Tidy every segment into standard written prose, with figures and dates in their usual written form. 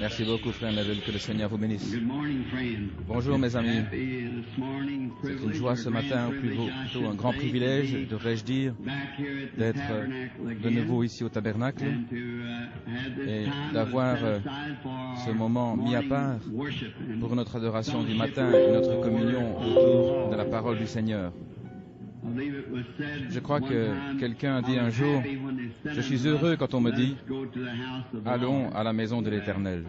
Merci beaucoup, frère Neville, que le Seigneur vous bénisse. Bonjour, mes amis. C'est une joie ce matin, ou plutôt un grand privilège, devrais-je dire, d'être de nouveau ici au tabernacle et d'avoir ce moment mis à part pour notre adoration du matin et notre communion autour de la parole du Seigneur. Je crois que quelqu'un a dit un jour, je suis heureux quand on me dit, allons à la maison de l'Éternel.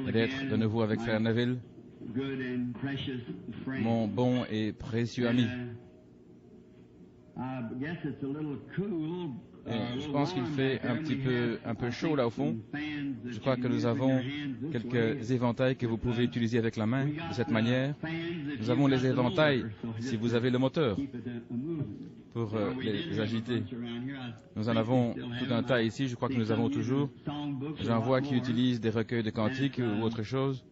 Et d'être de nouveau avec frère Neville, mon bon et précieux ami. Et je pense qu'il fait un peu chaud là au fond. Je crois que nous avons quelques éventails que vous pouvez utiliser avec la main de cette manière. Nous avons les éventails si vous avez le moteur pour les agiter. Nous en avons tout un tas ici, je crois que nous avons toujours. J'en vois qui utilisent des recueils de cantiques ou autre chose.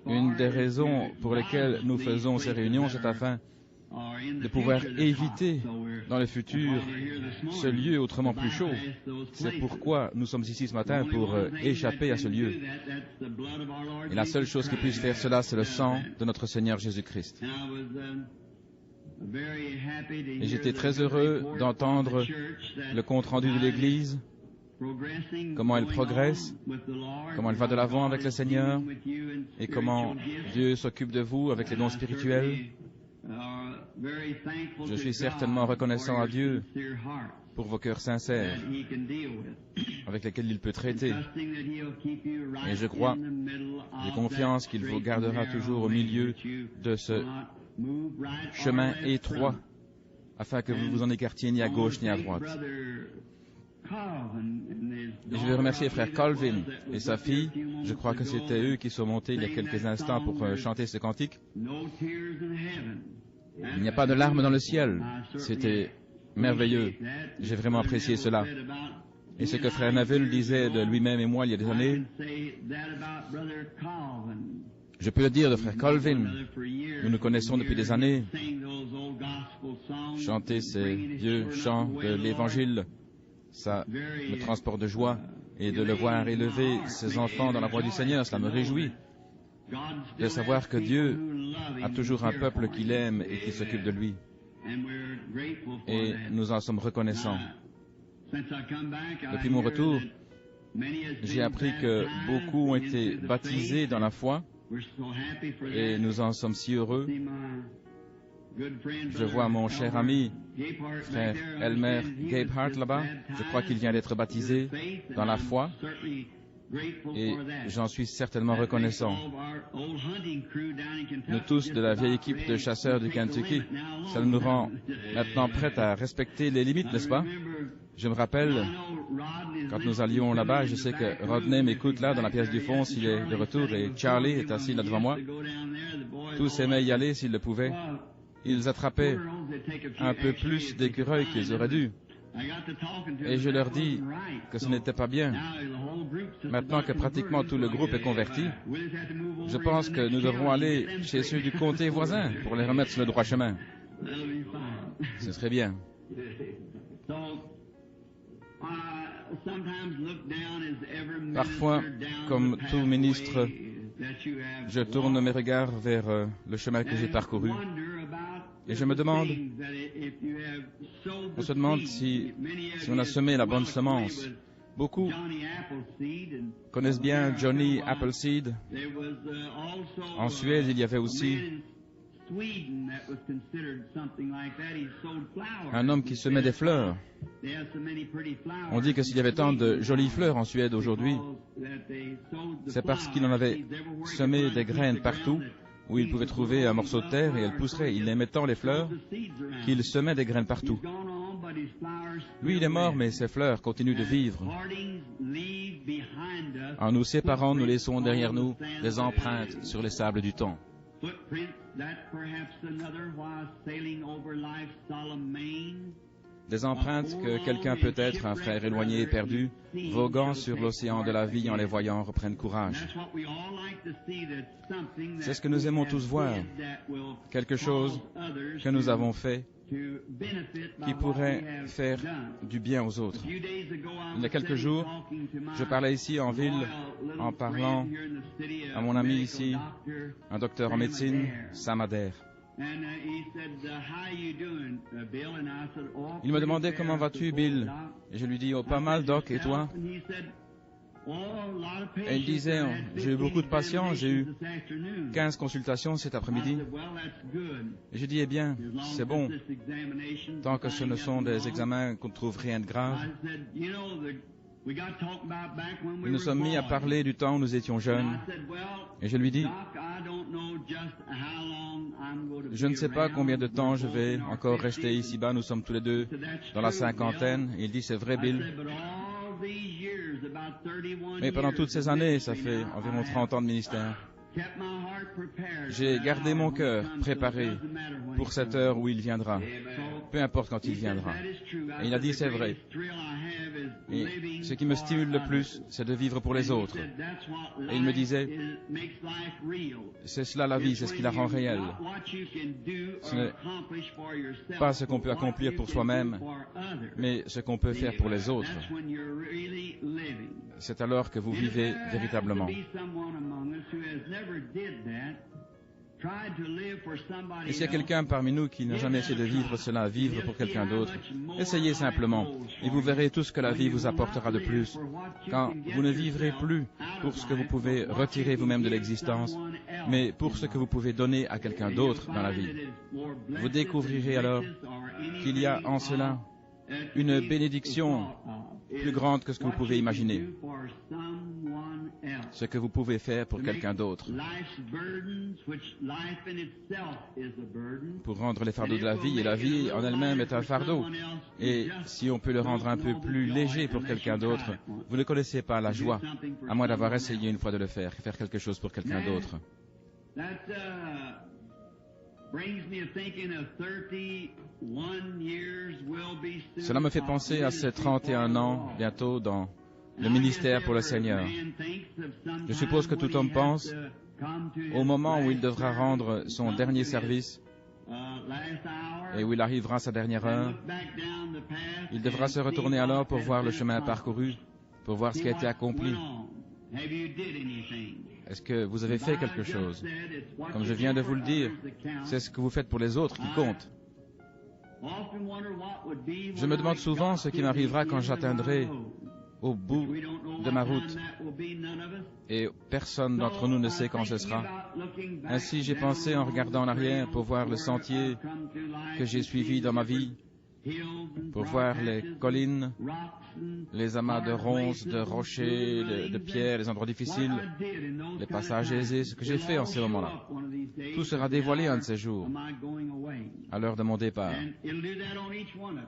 Une des raisons pour lesquelles nous faisons ces réunions, c'est afin de pouvoir éviter dans le futur ce lieu autrement plus chaud. C'est pourquoi nous sommes ici ce matin, pour échapper à ce lieu. Et la seule chose qui puisse faire cela, c'est le sang de notre Seigneur Jésus-Christ. Et j'étais très heureux d'entendre le compte-rendu de l'Église, comment elle progresse, comment elle va de l'avant avec le Seigneur, et comment Dieu s'occupe de vous avec les dons spirituels. Je suis certainement reconnaissant à Dieu pour vos cœurs sincères avec lesquels il peut traiter. Et je crois, j'ai confiance qu'il vous gardera toujours au milieu de ce chemin étroit afin que vous ne vous en écartiez ni à gauche ni à droite. Et je veux remercier frère Calvin et sa fille. Je crois que c'était eux qui sont montés il y a quelques instants pour chanter ce cantique. Il n'y a pas de larmes dans le ciel. C'était merveilleux. J'ai vraiment apprécié cela. Et ce que frère Neville disait de lui-même et moi il y a des années, je peux le dire de frère Calvin. Nous nous connaissons depuis des années. Chanter ces vieux chants de l'Évangile, ça me transporte de joie. Et de le voir élever ses enfants dans la voie du Seigneur, cela me réjouit. De savoir que Dieu a toujours un peuple qu'il aime et qui s'occupe de lui. Et nous en sommes reconnaissants. Depuis mon retour, j'ai appris que beaucoup ont été baptisés dans la foi et nous en sommes si heureux. Je vois mon cher ami, frère Elmer Gabehart là-bas. Je crois qu'il vient d'être baptisé dans la foi. Et j'en suis certainement reconnaissant. Nous tous de la vieille équipe de chasseurs du Kentucky, ça nous rend maintenant prêts à respecter les limites, n'est-ce pas? Je me rappelle, quand nous allions là-bas, je sais que Rodney m'écoute là dans la pièce du fond s'il est de retour, et Charlie est assis là devant moi. Tous aimaient y aller s'ils le pouvaient. Ils attrapaient un peu plus d'écureuils qu'ils auraient dû. Et je leur dis que ce n'était pas bien. Maintenant que pratiquement tout le groupe est converti, je pense que nous devrons aller chez ceux du comté voisin pour les remettre sur le droit chemin. Ce serait bien. Parfois, comme tout ministre, je tourne mes regards vers le chemin que j'ai parcouru. Et je me demande, on se demande si on a semé la bonne semence. Beaucoup connaissent bien Johnny Appleseed. En Suède, il y avait aussi un homme qui semait des fleurs. On dit que s'il y avait tant de jolies fleurs en Suède aujourd'hui, c'est parce qu'il en avait semé des graines partout où il pouvait trouver un morceau de terre et elles pousseraient. Il aimait tant les fleurs qu'il semait des graines partout. Lui, il est mort, mais ses fleurs continuent de vivre. En nous séparant, nous laissons derrière nous des empreintes sur les sables du temps. des empreintes que quelqu'un peut-être, un frère éloigné et perdu, voguant sur l'océan de la vie en les voyant, reprenne courage. C'est ce que nous aimons tous voir, quelque chose que nous avons fait qui pourrait faire du bien aux autres. Il y a quelques jours, je parlais ici en ville en parlant à mon ami ici, un docteur en médecine, Sam Adair. Il me demandait comment vas-tu, Bill? Et je lui dis, oh, pas mal, Doc, et toi? Et il disait, j'ai eu beaucoup de patients, j'ai eu 15 consultations cet après-midi. Et je dis, eh bien, c'est bon, tant que ce ne sont des examens qu'on ne trouve rien de grave. Nous nous sommes mis à parler du temps où nous étions jeunes. Et je lui dis, je ne sais pas combien de temps je vais encore rester ici-bas, nous sommes tous les deux dans la cinquantaine. Et il dit, c'est vrai, Bill. Mais pendant toutes ces années, ça fait environ 30 ans de ministère, j'ai gardé mon cœur préparé pour cette heure où il viendra, peu importe quand il viendra. Et il a dit, c'est vrai. Et ce qui me stimule le plus, c'est de vivre pour les autres. Et il me disait, c'est cela la vie, c'est ce qui la rend réelle. Ce n'est pas ce qu'on peut accomplir pour soi-même, mais ce qu'on peut faire pour les autres. C'est alors que vous vivez véritablement. Et s'il y a quelqu'un parmi nous qui n'a jamais essayé de vivre cela, vivre pour quelqu'un d'autre, essayez simplement, et vous verrez tout ce que la vie vous apportera de plus. Quand vous ne vivrez plus pour ce que vous pouvez retirer vous-même de l'existence, mais pour ce que vous pouvez donner à quelqu'un d'autre dans la vie, vous découvrirez alors qu'il y a en cela une bénédiction plus grande que ce que vous pouvez imaginer, ce que vous pouvez faire pour quelqu'un d'autre, pour rendre les fardeaux de la vie, et la vie en elle-même est un fardeau, et si on peut le rendre un peu plus léger pour quelqu'un d'autre, vous ne connaissez pas la joie, à moins d'avoir essayé une fois de le faire quelque chose pour quelqu'un d'autre. Cela me fait penser à ces 31 ans, bientôt, dans le ministère pour le Seigneur. Je suppose que tout homme pense, au moment où il devra rendre son dernier service, et où il arrivera à sa dernière heure, il devra se retourner alors pour voir le chemin parcouru, pour voir ce qui a été accompli. Est-ce que vous avez fait quelque chose? Comme je viens de vous le dire, c'est ce que vous faites pour les autres qui compte. Je me demande souvent ce qui m'arrivera quand j'atteindrai au bout de ma route. Et personne d'entre nous ne sait quand ce sera. Ainsi, j'ai pensé en regardant en arrière pour voir le sentier que j'ai suivi dans ma vie, pour voir les collines, les amas de ronces, de rochers, de pierres, les endroits difficiles, les passages aisés, ce que j'ai fait en ces moments-là. Tout sera dévoilé un de ces jours, à l'heure de mon départ.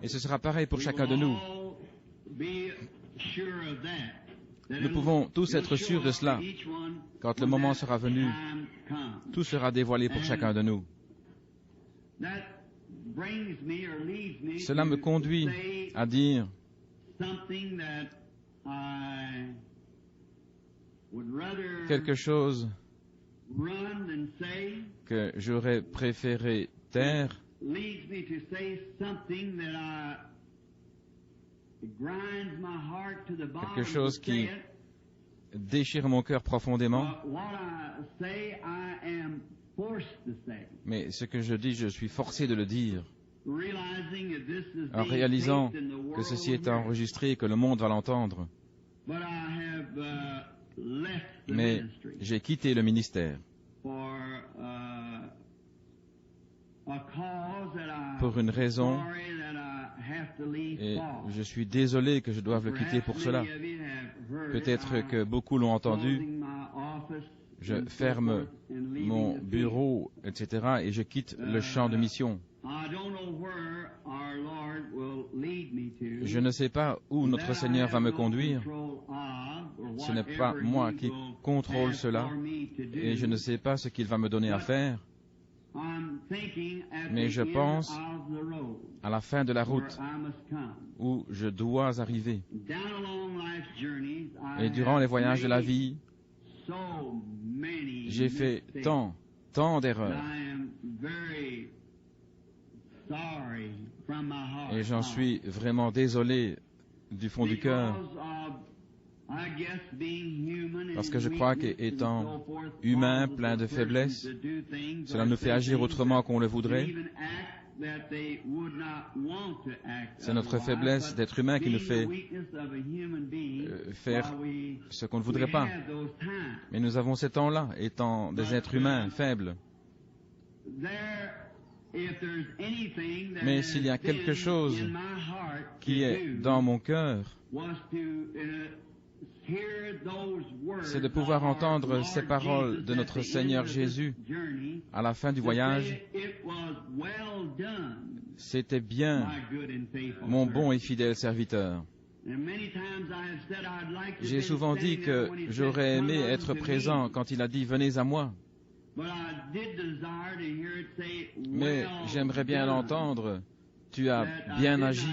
Et ce sera pareil pour chacun de nous. Nous pouvons tous être sûrs de cela. Quand le moment sera venu, tout sera dévoilé pour chacun de nous. Cela me conduit à dire quelque chose que j'aurais préféré taire, quelque chose qui déchire mon cœur profondément, mais ce que je dis, je suis forcé de le dire, en réalisant que ceci est enregistré et que le monde va l'entendre. Mais j'ai quitté le ministère pour une raison, et je suis désolé que je doive le quitter pour cela. Peut-être que beaucoup l'ont entendu. Je ferme mon bureau, etc., et je quitte le champ de mission. Je ne sais pas où notre Seigneur va me conduire. Ce n'est pas moi qui contrôle cela, et je ne sais pas ce qu'il va me donner à faire. mais je pense à la fin de la route où je dois arriver. Et durant les voyages de la vie, j'ai fait tant d'erreurs. Et j'en suis vraiment désolé du fond du cœur, parce que je crois qu'étant humain, plein de faiblesses, cela nous fait agir autrement qu'on le voudrait. C'est notre faiblesse d'être humain qui nous fait faire ce qu'on ne voudrait pas. Mais nous avons ces temps-là, étant des êtres humains faibles. Mais s'il y a quelque chose qui est dans mon cœur, c'est de pouvoir entendre ces paroles de notre Seigneur Jésus à la fin du voyage. C'était bien, mon bon et fidèle serviteur. J'ai souvent dit que j'aurais aimé être présent quand il a dit « Venez à moi ». Mais j'aimerais bien l'entendre. Tu as bien agi.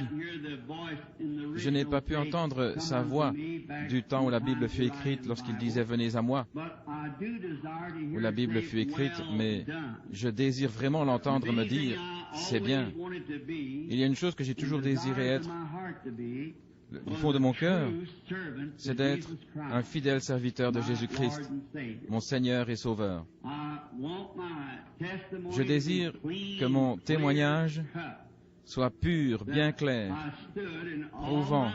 Je n'ai pas pu entendre sa voix du temps où la Bible fut écrite lorsqu'il disait « Venez à moi », où la Bible fut écrite, mais je désire vraiment l'entendre me dire « C'est bien ». Il y a une chose que j'ai toujours désiré être, du fond de mon cœur, c'est d'être un fidèle serviteur de Jésus-Christ, mon Seigneur et Sauveur. Je désire que mon témoignage soit pur, bien clair, prouvant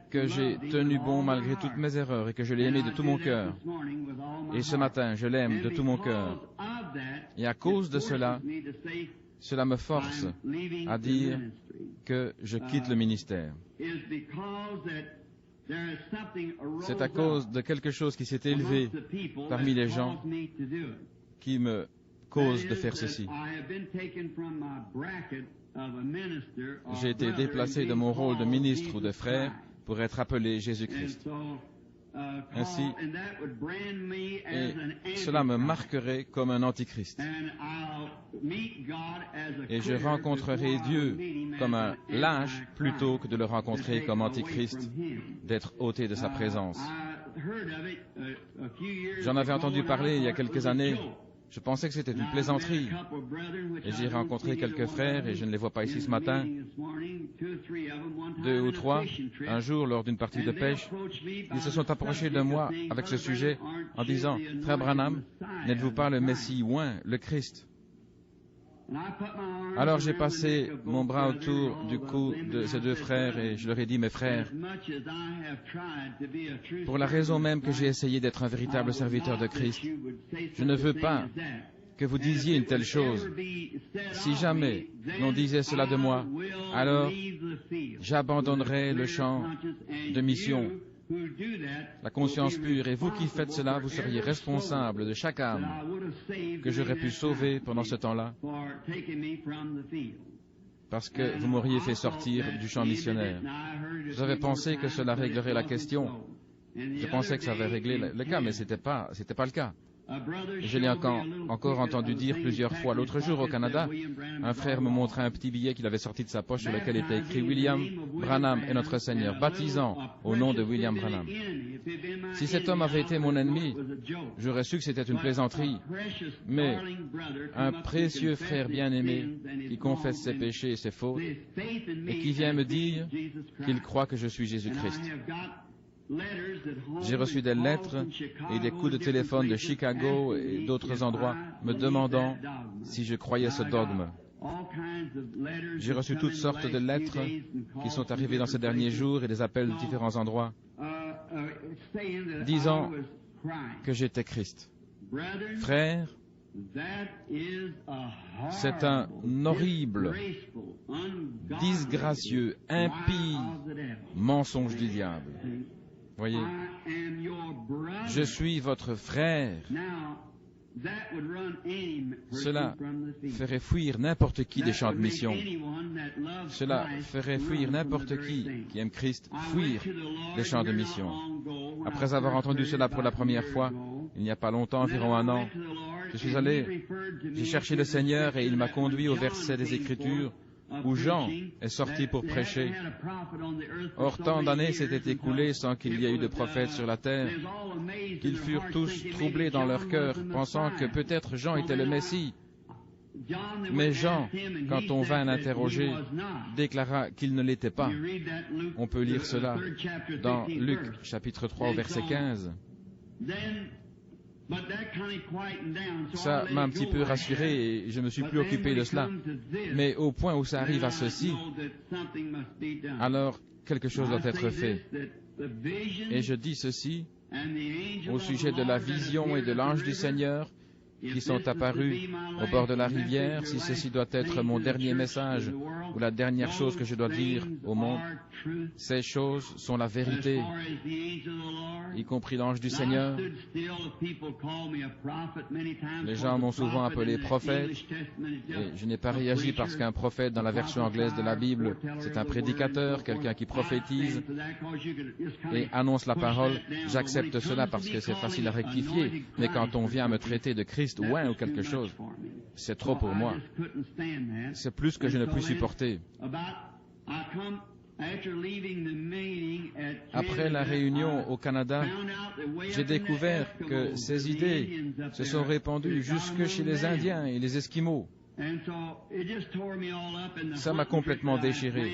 que j'ai tenu bon malgré toutes mes erreurs et que je l'ai aimé de tout mon cœur. Et ce matin, je l'aime de tout mon cœur. Et à cause de cela, cela me force à dire que je quitte le ministère. C'est à cause de quelque chose qui s'est élevé parmi les gens qui me cause de faire ceci. J'ai été déplacé de mon rôle de ministre ou de frère pour être appelé Jésus-Christ. Ainsi, et cela me marquerait comme un antichrist. Et je rencontrerai Dieu comme un lâche plutôt que de le rencontrer comme antichrist, d'être ôté de sa présence. J'en avais entendu parler il y a quelques années. Je pensais que c'était une plaisanterie. Et j'ai rencontré quelques frères, et je ne les vois pas ici ce matin, 2 ou 3, un jour lors d'une partie de pêche. Ils se sont approchés de moi avec ce sujet en disant « Frère Branham, n'êtes-vous pas le Messie oint, le Christ ?» Alors j'ai passé mon bras autour du cou de ces 2 frères et je leur ai dit « Mes frères, pour la raison même que j'ai essayé d'être un véritable serviteur de Christ, je ne veux pas que vous disiez une telle chose. Si jamais l'on disait cela de moi, alors j'abandonnerai le champ de mission. La conscience pure, et vous qui faites cela, vous seriez responsable de chaque âme que j'aurais pu sauver pendant ce temps-là, parce que vous m'auriez fait sortir du champ missionnaire. J'avais pensé que cela réglerait la question. Je pensais que ça avait réglé le cas, mais c'était pas le cas. Je l'ai encore entendu dire plusieurs fois. L'autre jour au Canada, un frère me montrait un petit billet qu'il avait sorti de sa poche sur lequel était écrit « William Branham est notre Seigneur, baptisant au nom de William Branham ». Si cet homme avait été mon ennemi, j'aurais su que c'était une plaisanterie. Mais un précieux frère bien-aimé qui confesse ses péchés et ses fautes et qui vient me dire qu'il croit que je suis Jésus-Christ. J'ai reçu des lettres et des coups de téléphone de Chicago et d'autres endroits me demandant si je croyais ce dogme. J'ai reçu toutes sortes de lettres qui sont arrivées dans ces derniers jours et des appels de différents endroits disant que j'étais Christ. Frère, c'est un horrible, disgracieux, impie mensonge du diable. Voyez, je suis votre frère. Cela ferait fuir n'importe qui des champs de mission. Cela ferait fuir n'importe qui aime Christ, fuir des champs de mission. Après avoir entendu cela pour la première fois, il n'y a pas longtemps, environ 1 an, Je suis allé, j'ai cherché le Seigneur et il m'a conduit au verset des Écritures où Jean est sorti pour prêcher. Or, tant d'années s'étaient écoulées sans qu'il y ait eu de prophète sur la terre, qu'ils furent tous troublés dans leur cœur, pensant que peut-être Jean était le Messie. Mais Jean, quand on vint l'interroger, déclara qu'il ne l'était pas. On peut lire cela dans Luc, chapitre 3, au verset 15. Ça m'a un petit peu rassuré et je me suis plus occupé de cela. Mais au point où ça arrive à ceci, alors quelque chose doit être fait. Et je dis ceci au sujet de la vision et de l'ange du Seigneur qui sont apparus au bord de la rivière, si ceci doit être mon dernier message ou la dernière chose que je dois dire au monde, ces choses sont la vérité, y compris l'ange du Seigneur. Les gens m'ont souvent appelé prophète, et je n'ai pas réagi parce qu'un prophète dans la version anglaise de la Bible, c'est un prédicateur, quelqu'un qui prophétise et annonce la parole. J'accepte cela parce que c'est facile à rectifier, mais quand on vient me traiter de Christ ou quelque chose, c'est trop pour moi. C'est plus que je ne puis supporter. Après la réunion au Canada, j'ai découvert que ces idées se sont répandues jusque chez les Indiens et les Esquimaux. Ça m'a complètement déchiré.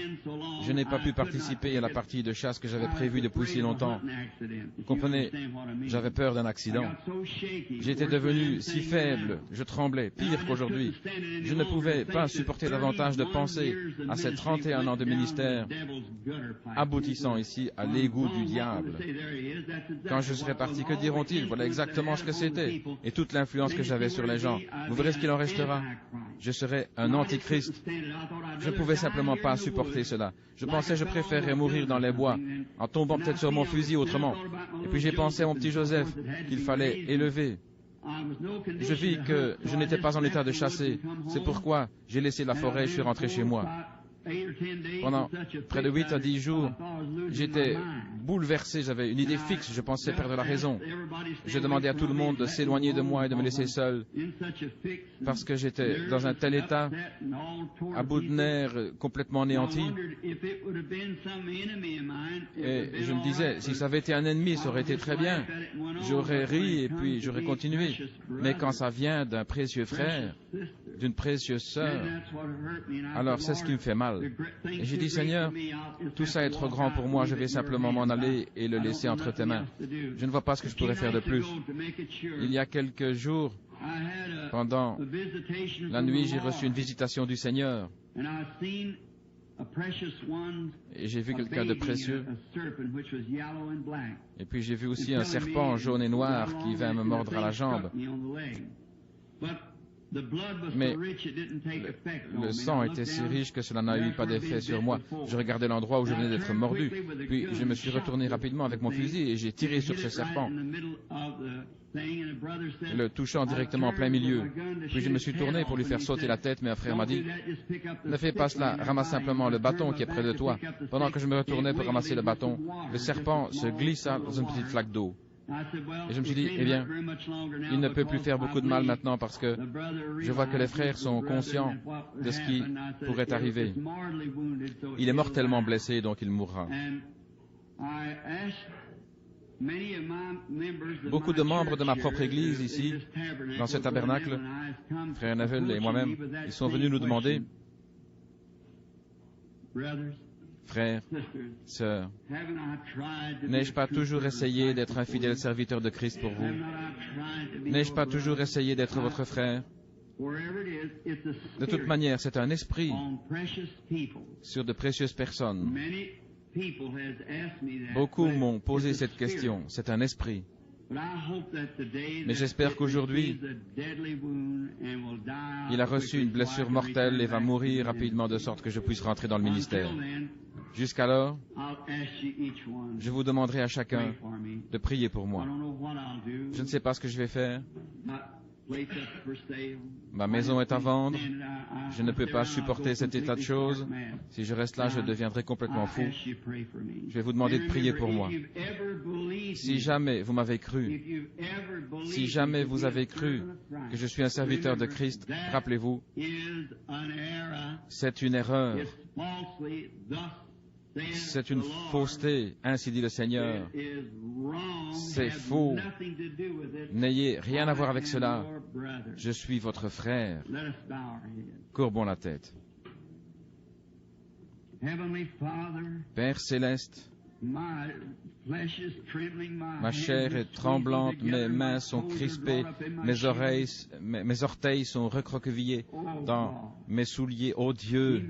Je n'ai pas pu participer à la partie de chasse que j'avais prévue depuis si longtemps. Vous comprenez, j'avais peur d'un accident. J'étais devenu si faible, je tremblais, pire qu'aujourd'hui. Je ne pouvais pas supporter davantage de penser à ces 31 ans de ministère, aboutissant ici à l'égout du diable. Quand je serai parti, que diront-ils? Voilà exactement ce que c'était, et toute l'influence que j'avais sur les gens. Vous verrez ce qu'il en restera. Je serais un antichrist. Je ne pouvais simplement pas supporter cela. Je pensais que je préférerais mourir dans les bois, en tombant peut-être sur mon fusil autrement. Et puis j'ai pensé à mon petit Joseph, qu'il fallait élever. Je vis que je n'étais pas en état de chasser. C'est pourquoi j'ai laissé la forêt et je suis rentré chez moi. Pendant près de 8 à 10 jours, j'étais bouleversé, j'avais une idée fixe, je pensais perdre la raison. Je demandais à tout le monde de s'éloigner de moi et de me laisser seul, parce que j'étais dans un tel état, à bout de nerfs, complètement anéanti. Et je me disais, si ça avait été un ennemi, ça aurait été très bien. J'aurais ri et puis j'aurais continué. Mais quand ça vient d'un précieux frère, d'une précieuse sœur, alors c'est ce qui me fait mal. Et j'ai dit, Seigneur, tout ça est trop grand pour moi, je vais simplement m'en aller et le laisser entre tes mains. Je ne vois pas ce que je pourrais faire de plus. Il y a quelques jours, pendant la nuit, j'ai reçu une visitation du Seigneur. Et j'ai vu quelqu'un de précieux. Et puis j'ai vu aussi un serpent jaune et noir qui vint me mordre à la jambe. Mais le sang était si riche que cela n'a eu pas d'effet sur moi. Je regardais l'endroit où je venais d'être mordu. Puis je me suis retourné rapidement avec mon fusil et j'ai tiré sur ce serpent, le touchant directement en plein milieu. Puis je me suis tourné pour lui faire sauter la tête, mais un frère m'a dit, ne fais pas cela, ramasse simplement le bâton qui est près de toi. Pendant que je me retournais pour ramasser le bâton, le serpent se glissa dans une petite flaque d'eau. Et je me suis dit, eh bien, il ne peut plus faire beaucoup de mal maintenant parce que je vois que les frères sont conscients de ce qui pourrait arriver. Il est mortellement blessé, donc il mourra. Beaucoup de membres de ma propre Église ici, dans ce tabernacle, frère Neville et moi-même, ils sont venus nous demander, frères, sœurs, n'ai-je pas toujours essayé d'être un fidèle serviteur de Christ pour vous? N'ai-je pas toujours essayé d'être votre frère? De toute manière, c'est un esprit sur de précieuses personnes. Beaucoup m'ont posé cette question. C'est un esprit. Mais j'espère qu'aujourd'hui, il a reçu une blessure mortelle et va mourir rapidement de sorte que je puisse rentrer dans le ministère. Jusqu'alors, je vous demanderai à chacun de prier pour moi. Je ne sais pas ce que je vais faire, Ma maison est à vendre. Je ne peux pas supporter cet état de choses. Si je reste là, je deviendrai complètement fou. Je vais vous demander de prier pour moi. Si jamais vous m'avez cru, si jamais vous avez cru que je suis un serviteur de Christ, rappelez-vous, c'est une erreur. C'est une fausseté, ainsi dit le Seigneur. C'est faux. N'ayez rien à voir avec cela. Je suis votre frère. Courbons la tête. Père céleste, ma chair est tremblante, mes mains sont crispées, mes orteils sont recroquevillés dans mes souliers. Ô Dieu,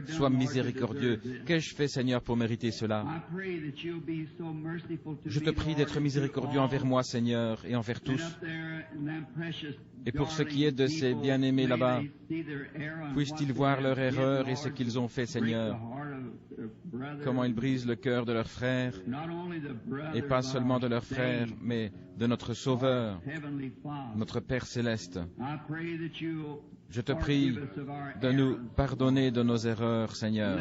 sois miséricordieux. Qu'ai-je fait, Seigneur, pour mériter cela? Je te prie d'être miséricordieux envers moi, Seigneur, et envers tous. Et pour ce qui est de ces bien-aimés là-bas, puissent-ils voir leur erreur et ce qu'ils ont fait, Seigneur? Comment ils brisent le cœur de leurs frères, et pas seulement de leurs frères, mais de notre Sauveur, notre Père céleste. Je te prie de nous pardonner de nos erreurs, Seigneur.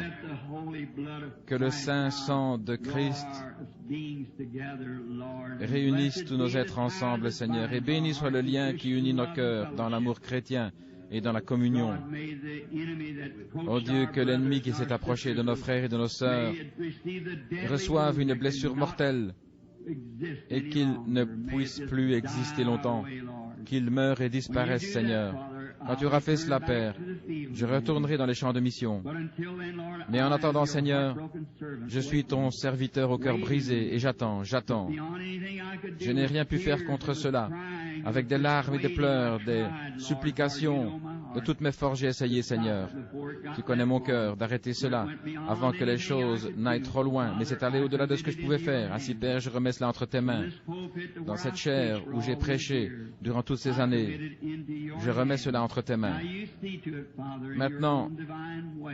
Que le saint sang de Christ réunisse tous nos êtres ensemble, Seigneur, et béni soit le lien qui unit nos cœurs dans l'amour chrétien et dans la communion. Ô Dieu, que l'ennemi qui s'est approché de nos frères et de nos sœurs reçoive une blessure mortelle et qu'il ne puisse plus exister longtemps, qu'il meure et disparaisse, Seigneur. Quand tu auras fait cela, Père, je retournerai dans les champs de mission. Mais en attendant, Seigneur, je suis ton serviteur au cœur brisé et j'attends. Je n'ai rien pu faire contre cela. Avec des larmes et des pleurs, des supplications, de toutes mes forces j'ai essayé, Seigneur. Tu connais mon cœur, d'arrêter cela avant que les choses n'aillent trop loin, mais c'est aller au-delà de ce que je pouvais faire. Ainsi, Père, je remets cela entre tes mains. Dans cette chair où j'ai prêché durant toutes ces années, je remets cela entre tes mains. Maintenant,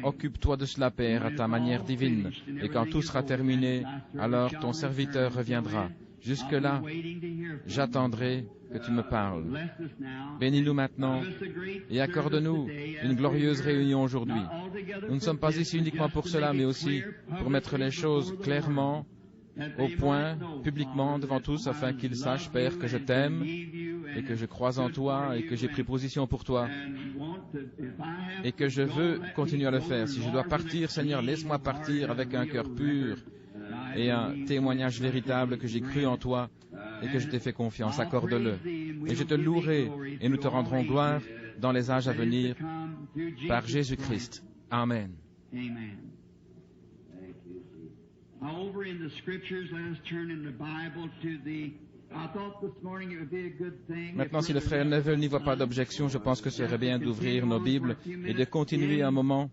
occupe-toi de cela, Père, à ta manière divine, et quand tout sera terminé, alors ton serviteur reviendra. Jusque-là, j'attendrai que tu me parles. Bénis-nous maintenant et accorde-nous une glorieuse réunion aujourd'hui. Nous ne sommes pas ici uniquement pour cela, mais aussi pour mettre les choses clairement au point, publiquement, devant tous, afin qu'ils sachent, Père, que je t'aime et que je crois en toi et que j'ai pris position pour toi et que je veux continuer à le faire. Si je dois partir, Seigneur, laisse-moi partir avec un cœur pur et un témoignage véritable que j'ai cru en toi et que je t'ai fait confiance. Accorde-le. Et je te louerai et nous te rendrons gloire dans les âges à venir par Jésus-Christ. Amen. Maintenant, si le frère Neville n'y voit pas d'objection, je pense que ce serait bien d'ouvrir nos Bibles et de continuer un moment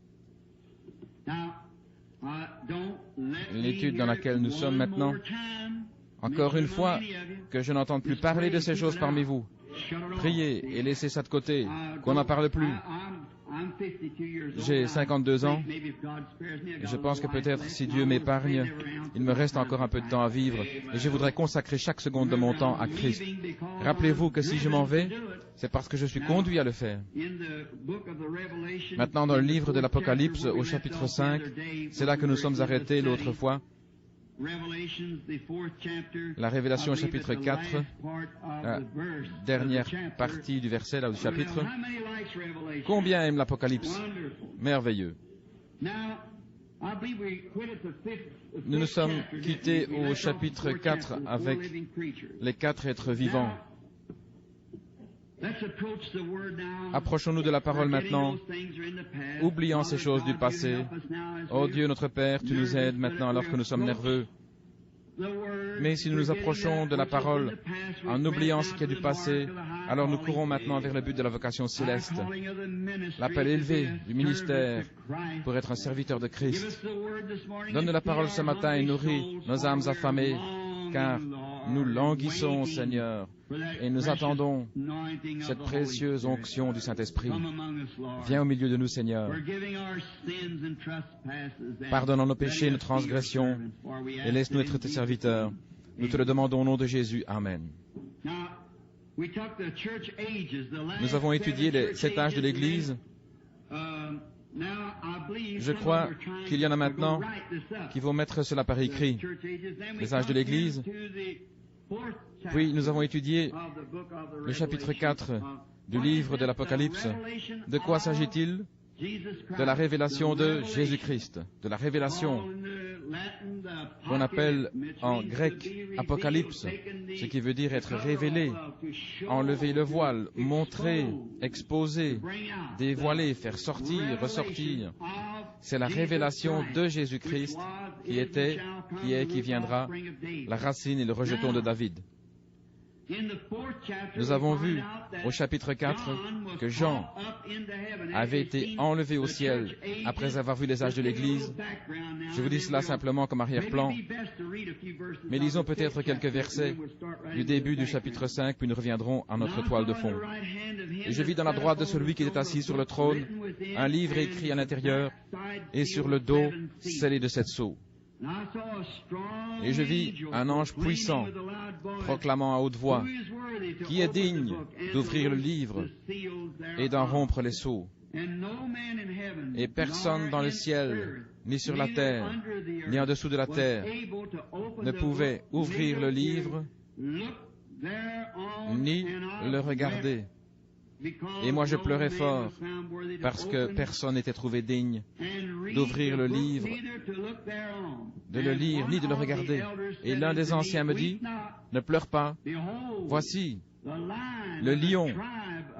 l'étude dans laquelle nous sommes maintenant. Encore une fois, que je n'entende plus parler de ces choses parmi vous. Priez et laissez ça de côté, qu'on n'en parle plus. J'ai 52 ans et je pense que peut-être si Dieu m'épargne, il me reste encore un peu de temps à vivre et je voudrais consacrer chaque seconde de mon temps à Christ. Rappelez-vous que si je m'en vais, c'est parce que je suis conduit à le faire. Maintenant, dans le livre de l'Apocalypse, au chapitre 5, c'est là que nous sommes arrêtés l'autre fois. La Révélation au chapitre 4, la dernière partie du verset là, du chapitre. Combien aime l'Apocalypse? Merveilleux. Nous nous sommes quittés au chapitre 4 avec les 4 êtres vivants. Approchons-nous de la parole maintenant, oubliant ces choses du passé. Oh Dieu notre Père, tu nous aides maintenant alors que nous sommes nerveux. Mais si nous nous approchons de la parole en oubliant ce qui est du passé, alors nous courons maintenant vers le but de la vocation céleste, l'appel élevé du ministère pour être un serviteur de Christ. Donne-nous la parole ce matin et nourris nos âmes affamées, car nous languissons, Seigneur, et nous attendons cette précieuse onction du Saint-Esprit. Viens au milieu de nous, Seigneur. Pardonne nos péchés et nos transgressions, et laisse-nous être tes serviteurs. Nous te le demandons au nom de Jésus. Amen. Nous avons étudié les 7 âges de l'Église. Je crois qu'il y en a maintenant qui vont mettre cela par écrit, les âges de l'Église. Puis nous avons étudié le chapitre 4 du livre de l'Apocalypse. De quoi s'agit-il? De la révélation de Jésus-Christ, de la révélation qu'on appelle en grec apocalypse, ce qui veut dire être révélé, enlever le voile, montrer, exposer, dévoiler, faire sortir, ressortir. C'est la révélation de Jésus-Christ qui était, qui est, qui viendra, la racine et le rejeton de David. Nous avons vu au chapitre 4 que Jean avait été enlevé au ciel après avoir vu les âges de l'Église. Je vous dis cela simplement comme arrière-plan, mais lisons peut-être quelques versets du début du chapitre 5, puis nous reviendrons à notre toile de fond. Et je vis dans la droite de celui qui était assis sur le trône un livre écrit à l'intérieur et sur le dos scellé de 7 sceaux. Et je vis un ange puissant proclamant à haute voix, « Qui est digne d'ouvrir le livre et d'en rompre les sceaux ?» Et personne dans le ciel, ni sur la terre, ni en dessous de la terre, ne pouvait ouvrir le livre, ni le regarder. Et moi je pleurais fort, parce que personne n'était trouvé digne d'ouvrir le livre, de le lire, ni de le regarder. Et l'un des anciens me dit, « Ne pleure pas, voici le lion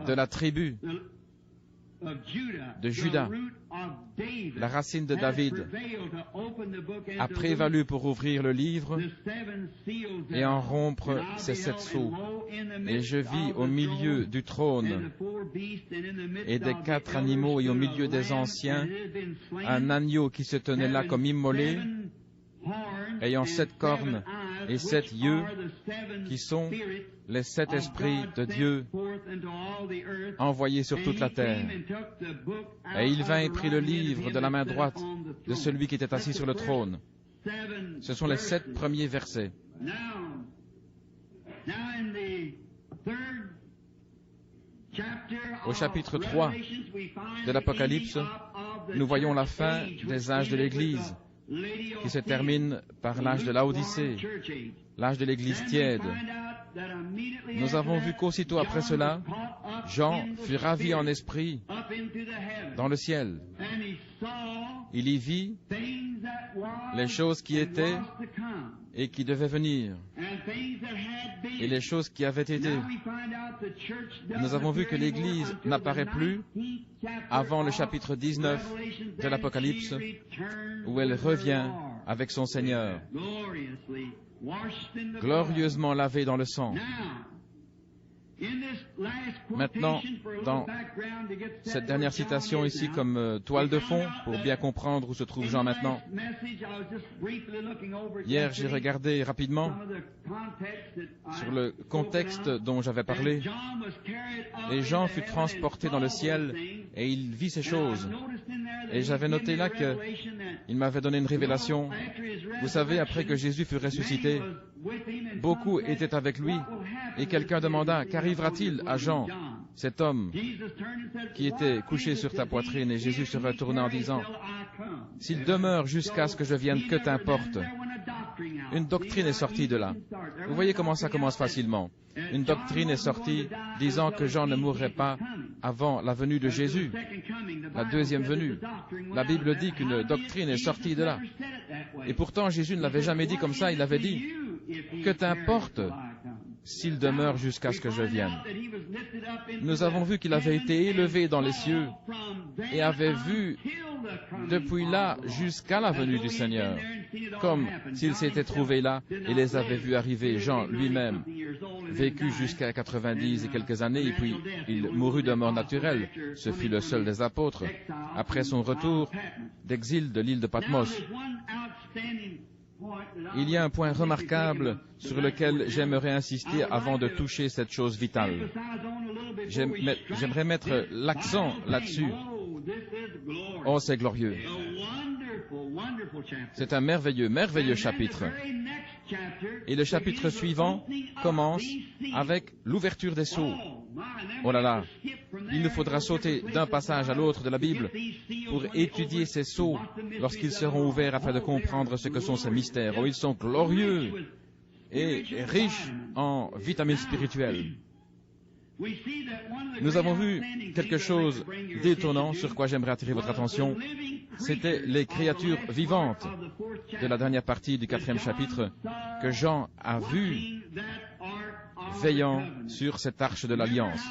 de la tribu de Juda, la racine de David, a prévalu pour ouvrir le livre et en rompre ses 7 sceaux. Et je vis au milieu du trône et des 4 animaux et au milieu des anciens un agneau qui se tenait là comme immolé, ayant 7 cornes et 7 yeux, qui sont les 7 esprits de Dieu envoyés sur toute la terre. Et il vint et prit le livre de la main droite de celui qui était assis sur le trône. Ce sont les 7 premiers versets. Au chapitre 3 de l'Apocalypse, nous voyons la fin des âges de l'Église, qui se termine par l'âge de l'Odyssée, l'âge de l'Église tiède. Nous avons vu qu'aussitôt après cela, Jean fut ravi en esprit dans le ciel. Il y vit les choses qui étaient et qui devaient venir, et les choses qui avaient été. Nous avons vu que l'Église n'apparaît plus avant le chapitre 19 de l'Apocalypse, où elle revient avec son Seigneur, glorieusement lavée dans le sang. Maintenant, dans cette dernière citation ici comme toile de fond, pour bien comprendre où se trouve Jean maintenant, hier j'ai regardé rapidement sur le contexte dont j'avais parlé, et Jean fut transporté dans le ciel et il vit ces choses. Et j'avais noté là qu'il m'avait donné une révélation. Vous savez, après que Jésus fut ressuscité, beaucoup étaient avec lui, et quelqu'un demanda, qu'arrivera-t-il à Jean, cet homme qui était couché sur ta poitrine? Et Jésus se retourna en disant, s'il demeure jusqu'à ce que je vienne, que t'importe? Une doctrine est sortie de là. Vous voyez comment ça commence facilement. Une doctrine est sortie disant que Jean ne mourrait pas avant la venue de Jésus, la deuxième venue. La Bible dit qu'une doctrine est sortie de là. Et pourtant, Jésus ne l'avait jamais dit comme ça. Il avait dit, que t'importe s'il demeure jusqu'à ce que je vienne? Nous avons vu qu'il avait été élevé dans les cieux et avait vu depuis là jusqu'à la venue du Seigneur, comme s'il s'était trouvé là et les avait vus arriver. Jean lui-même vécut jusqu'à 90 et quelques années, et puis il mourut de mort naturelle. Ce fut le seul des apôtres, après son retour d'exil de l'île de Patmos. Il y a un point remarquable sur lequel j'aimerais insister avant de toucher cette chose vitale. J'aimerais mettre l'accent là-dessus. Oh, c'est glorieux. C'est un merveilleux, merveilleux chapitre. Et le chapitre suivant commence avec l'ouverture des sceaux. Oh là là, il nous faudra sauter d'un passage à l'autre de la Bible pour étudier ces sceaux lorsqu'ils seront ouverts afin de comprendre ce que sont ces mystères. Oh, ils sont glorieux et riches en vitamines spirituelles. Nous avons vu quelque chose d'étonnant sur quoi j'aimerais attirer votre attention. C'était les créatures vivantes de la dernière partie du 4e chapitre que Jean a vues veillant sur cette arche de l'Alliance.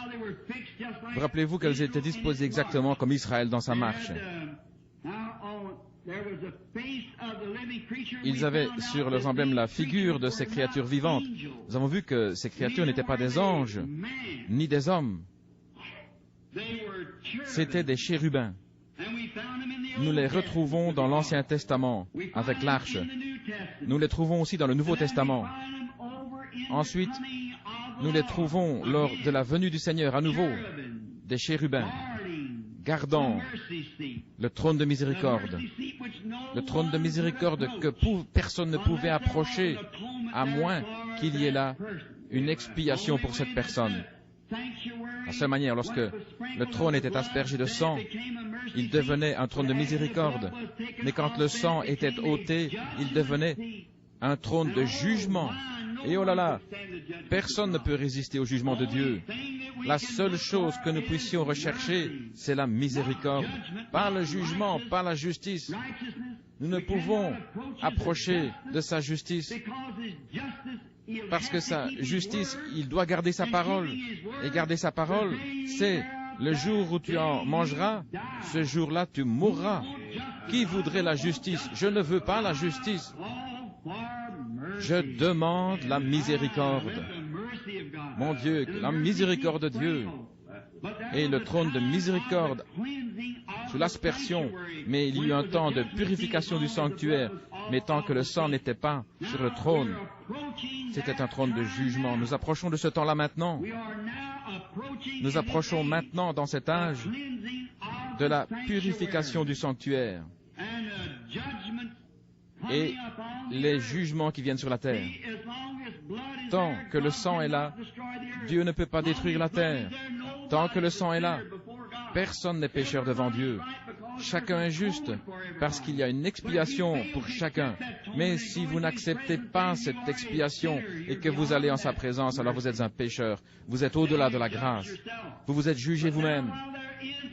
Vous rappelez-vous qu'elles étaient disposées exactement comme Israël dans sa marche. Ils avaient sur leurs emblèmes la figure de ces créatures vivantes. Nous avons vu que ces créatures n'étaient pas des anges, ni des hommes. C'étaient des chérubins. Nous les retrouvons dans l'Ancien Testament avec l'arche. Nous les trouvons aussi dans le Nouveau Testament. Ensuite, nous les trouvons lors de la venue du Seigneur à nouveau, des chérubins, gardant le trône de miséricorde. Le trône de miséricorde que personne ne pouvait approcher, à moins qu'il y ait là une expiation pour cette personne. De la seule manière, lorsque le trône était aspergé de sang, il devenait un trône de miséricorde. Mais quand le sang était ôté, il devenait un trône de jugement. Et oh là là, personne ne peut résister au jugement de Dieu. La seule chose que nous puissions rechercher, c'est la miséricorde. Pas le jugement, pas la justice. Nous ne pouvons approcher de sa justice parce que sa justice, il doit garder sa parole. Et garder sa parole, c'est le jour où tu en mangeras, ce jour-là tu mourras. Qui voudrait la justice? Je ne veux pas la justice. Je demande la miséricorde. Mon Dieu, la miséricorde de Dieu et le trône de miséricorde sous l'aspersion, mais il y eut un temps de purification du sanctuaire, mais tant que le sang n'était pas sur le trône, c'était un trône de jugement. Nous approchons de ce temps-là maintenant. Nous approchons maintenant dans cet âge de la purification du sanctuaire et les jugements qui viennent sur la terre. Tant que le sang est là, Dieu ne peut pas détruire la terre. Tant que le sang est là, personne n'est pécheur devant Dieu. Chacun est juste parce qu'il y a une expiation pour chacun. Mais si vous n'acceptez pas cette expiation et que vous allez en sa présence, alors vous êtes un pécheur. Vous êtes au-delà de la grâce. Vous vous êtes jugé vous-même.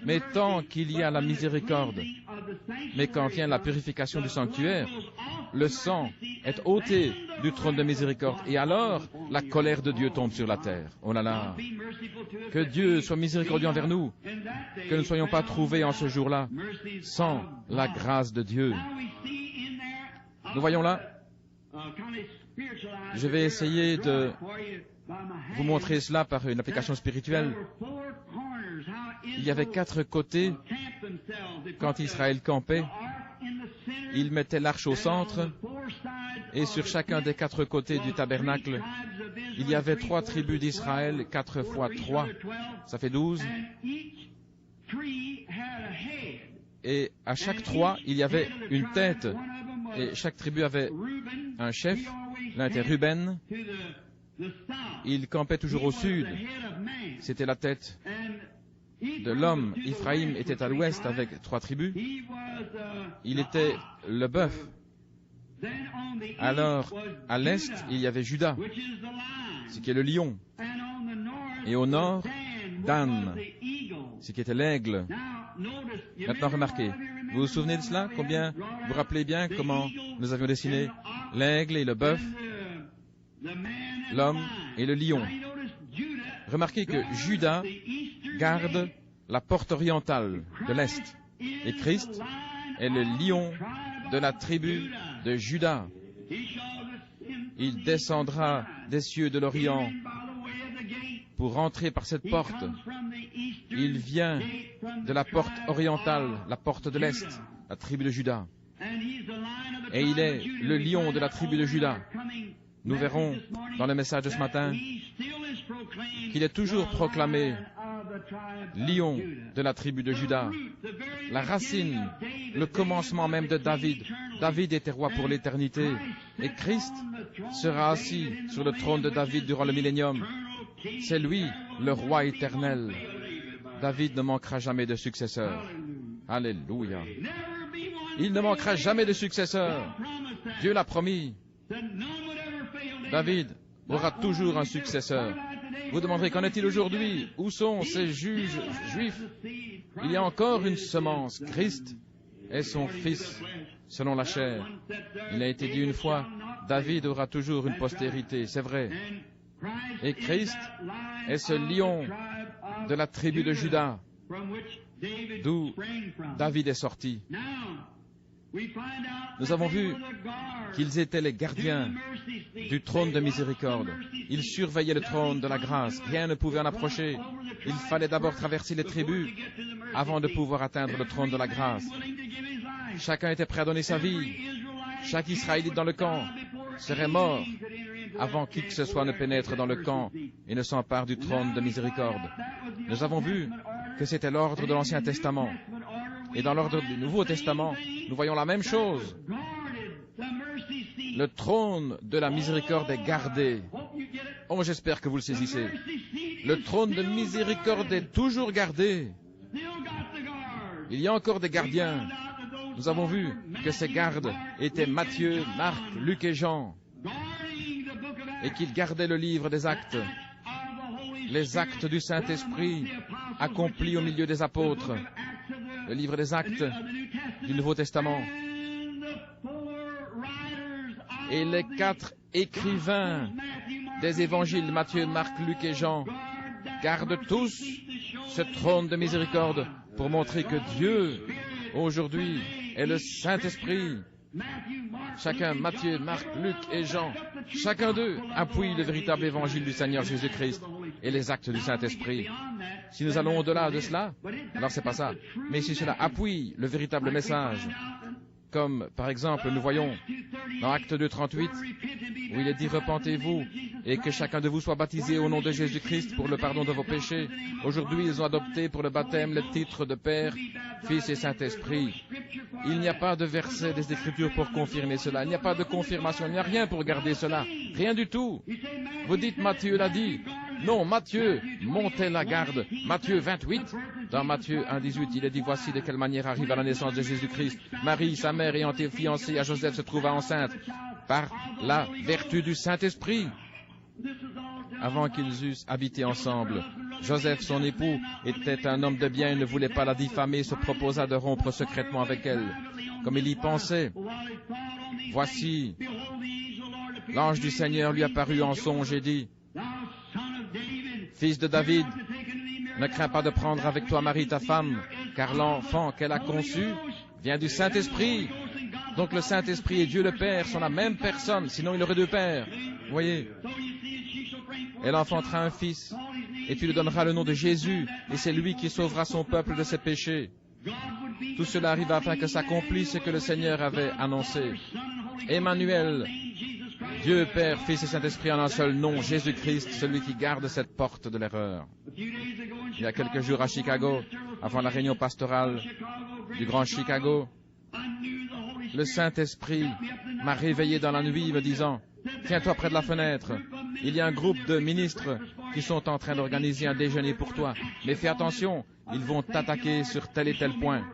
Mais tant qu'il y a la miséricorde, mais quand vient la purification du sanctuaire, le sang est ôté du trône de miséricorde. Et alors, la colère de Dieu tombe sur la terre. Oh là là! Que Dieu soit miséricordieux envers nous, que nous ne soyons pas trouvés en ce jour-là sans la grâce de Dieu. Nous voyons là, je vais essayer de vous montrer cela par une application spirituelle. Il y avait 4 côtés quand Israël campait. Il mettait l'arche au centre et sur chacun des 4 côtés du tabernacle, il y avait 3 tribus d'Israël, 4 fois 3, ça fait 12. Et à chaque 3, il y avait une tête et chaque tribu avait un chef. L'un était Ruben. Il campait toujours au sud. C'était la tête de l'homme. Ephraïm était à l'ouest avec 3 tribus. Il était le bœuf. Alors, à l'est, il y avait Juda, ce qui est le lion. Et au nord, Dan, ce qui était l'aigle. Maintenant, remarquez, vous vous souvenez de cela? Combien vous vous rappelez bien comment nous avions dessiné l'aigle et le bœuf, l'homme et le lion? Remarquez que Juda garde la porte orientale de l'Est. Et Christ est le lion de la tribu de Juda. Il descendra des cieux de l'Orient pour rentrer par cette porte. Il vient de la porte orientale, la porte de l'Est, la tribu de Juda. Et il est le lion de la tribu de Juda. Nous verrons dans le message de ce matin qu'il est toujours proclamé lion de la tribu de Juda. La racine, le commencement même de David David était roi pour l'éternité, et Christ sera assis sur le trône de David durant le millénium. C'est lui, le roi éternel. David ne manquera jamais de successeur. Alléluia. Il ne manquera jamais de successeur. Dieu l'a promis. David aura toujours un successeur. Vous demanderez, qu'en est-il aujourd'hui? Où sont ces juges juifs? Il y a encore une semence. Christ est son fils, selon la chair. Il a été dit une fois, David aura toujours une postérité, c'est vrai. Et Christ est ce lion de la tribu de Juda, d'où David est sorti. Nous avons vu qu'ils étaient les gardiens du trône de miséricorde. Ils surveillaient le trône de la grâce. Rien ne pouvait en approcher. Il fallait d'abord traverser les tribus avant de pouvoir atteindre le trône de la grâce. Chacun était prêt à donner sa vie. Chaque Israélite dans le camp serait mort avant qui que ce soit ne pénètre dans le camp et ne s'empare du trône de miséricorde. Nous avons vu que c'était l'ordre de l'Ancien Testament. Et dans l'ordre du Nouveau Testament, nous voyons la même chose. Le trône de la miséricorde est gardé. Oh, j'espère que vous le saisissez. Le trône de miséricorde est toujours gardé. Il y a encore des gardiens. Nous avons vu que ces gardes étaient Matthieu, Marc, Luc et Jean, et qu'ils gardaient le livre des actes, les actes du Saint-Esprit accomplis au milieu des apôtres, le livre des actes du Nouveau Testament. Et les 4 écrivains des évangiles, Matthieu, Marc, Luc et Jean, gardent tous ce trône de miséricorde pour montrer que Dieu, aujourd'hui, est le Saint-Esprit. Chacun, Matthieu, Marc, Luc et Jean, chacun d'eux appuie le véritable évangile du Seigneur Jésus-Christ et les actes du Saint-Esprit. Si nous allons au-delà de cela, alors c'est pas ça. Mais si cela appuie le véritable message, comme par exemple nous voyons dans Acte 2:38, où il est dit « Repentez-vous et que chacun de vous soit baptisé au nom de Jésus-Christ pour le pardon de vos péchés ». Aujourd'hui, ils ont adopté pour le baptême le titre de Père, Fils et Saint-Esprit. Il n'y a pas de verset des Écritures pour confirmer cela. Il n'y a pas de confirmation. Il n'y a rien pour garder cela. Rien du tout. Vous dites Matthieu l'a dit. Non, Matthieu montait la garde. Matthieu 28, dans Matthieu 1:18, il est dit « Voici de quelle manière arrive à la naissance de Jésus-Christ. Marie, sa mère, ayant été fiancée à Joseph, se trouva enceinte par la vertu du Saint-Esprit. » Avant qu'ils eussent habité ensemble, Joseph, son époux, était un homme de bien, il ne voulait pas la diffamer, se proposa de rompre secrètement avec elle. Comme il y pensait, voici, l'ange du Seigneur lui apparut en songe et dit « Fils de David, ne crains pas de prendre avec toi Marie ta femme, car l'enfant qu'elle a conçu vient du Saint-Esprit. » Donc le Saint-Esprit et Dieu le Père sont la même personne, sinon il aurait 2 pères. Vous voyez, elle enfantera un fils, et tu lui donneras le nom de Jésus, et c'est lui qui sauvera son peuple de ses péchés. Tout cela arriva afin que s'accomplisse ce que le Seigneur avait annoncé. Emmanuel, Dieu Père, Fils et Saint-Esprit en un seul nom, Jésus-Christ, celui qui garde cette porte de l'erreur. Il y a quelques jours à Chicago, avant la réunion pastorale du Grand Chicago, le Saint-Esprit m'a réveillé dans la nuit me disant « Tiens-toi près de la fenêtre, il y a un groupe de ministres qui sont en train d'organiser un déjeuner pour toi, mais fais attention, ils vont t'attaquer sur tel et tel point. »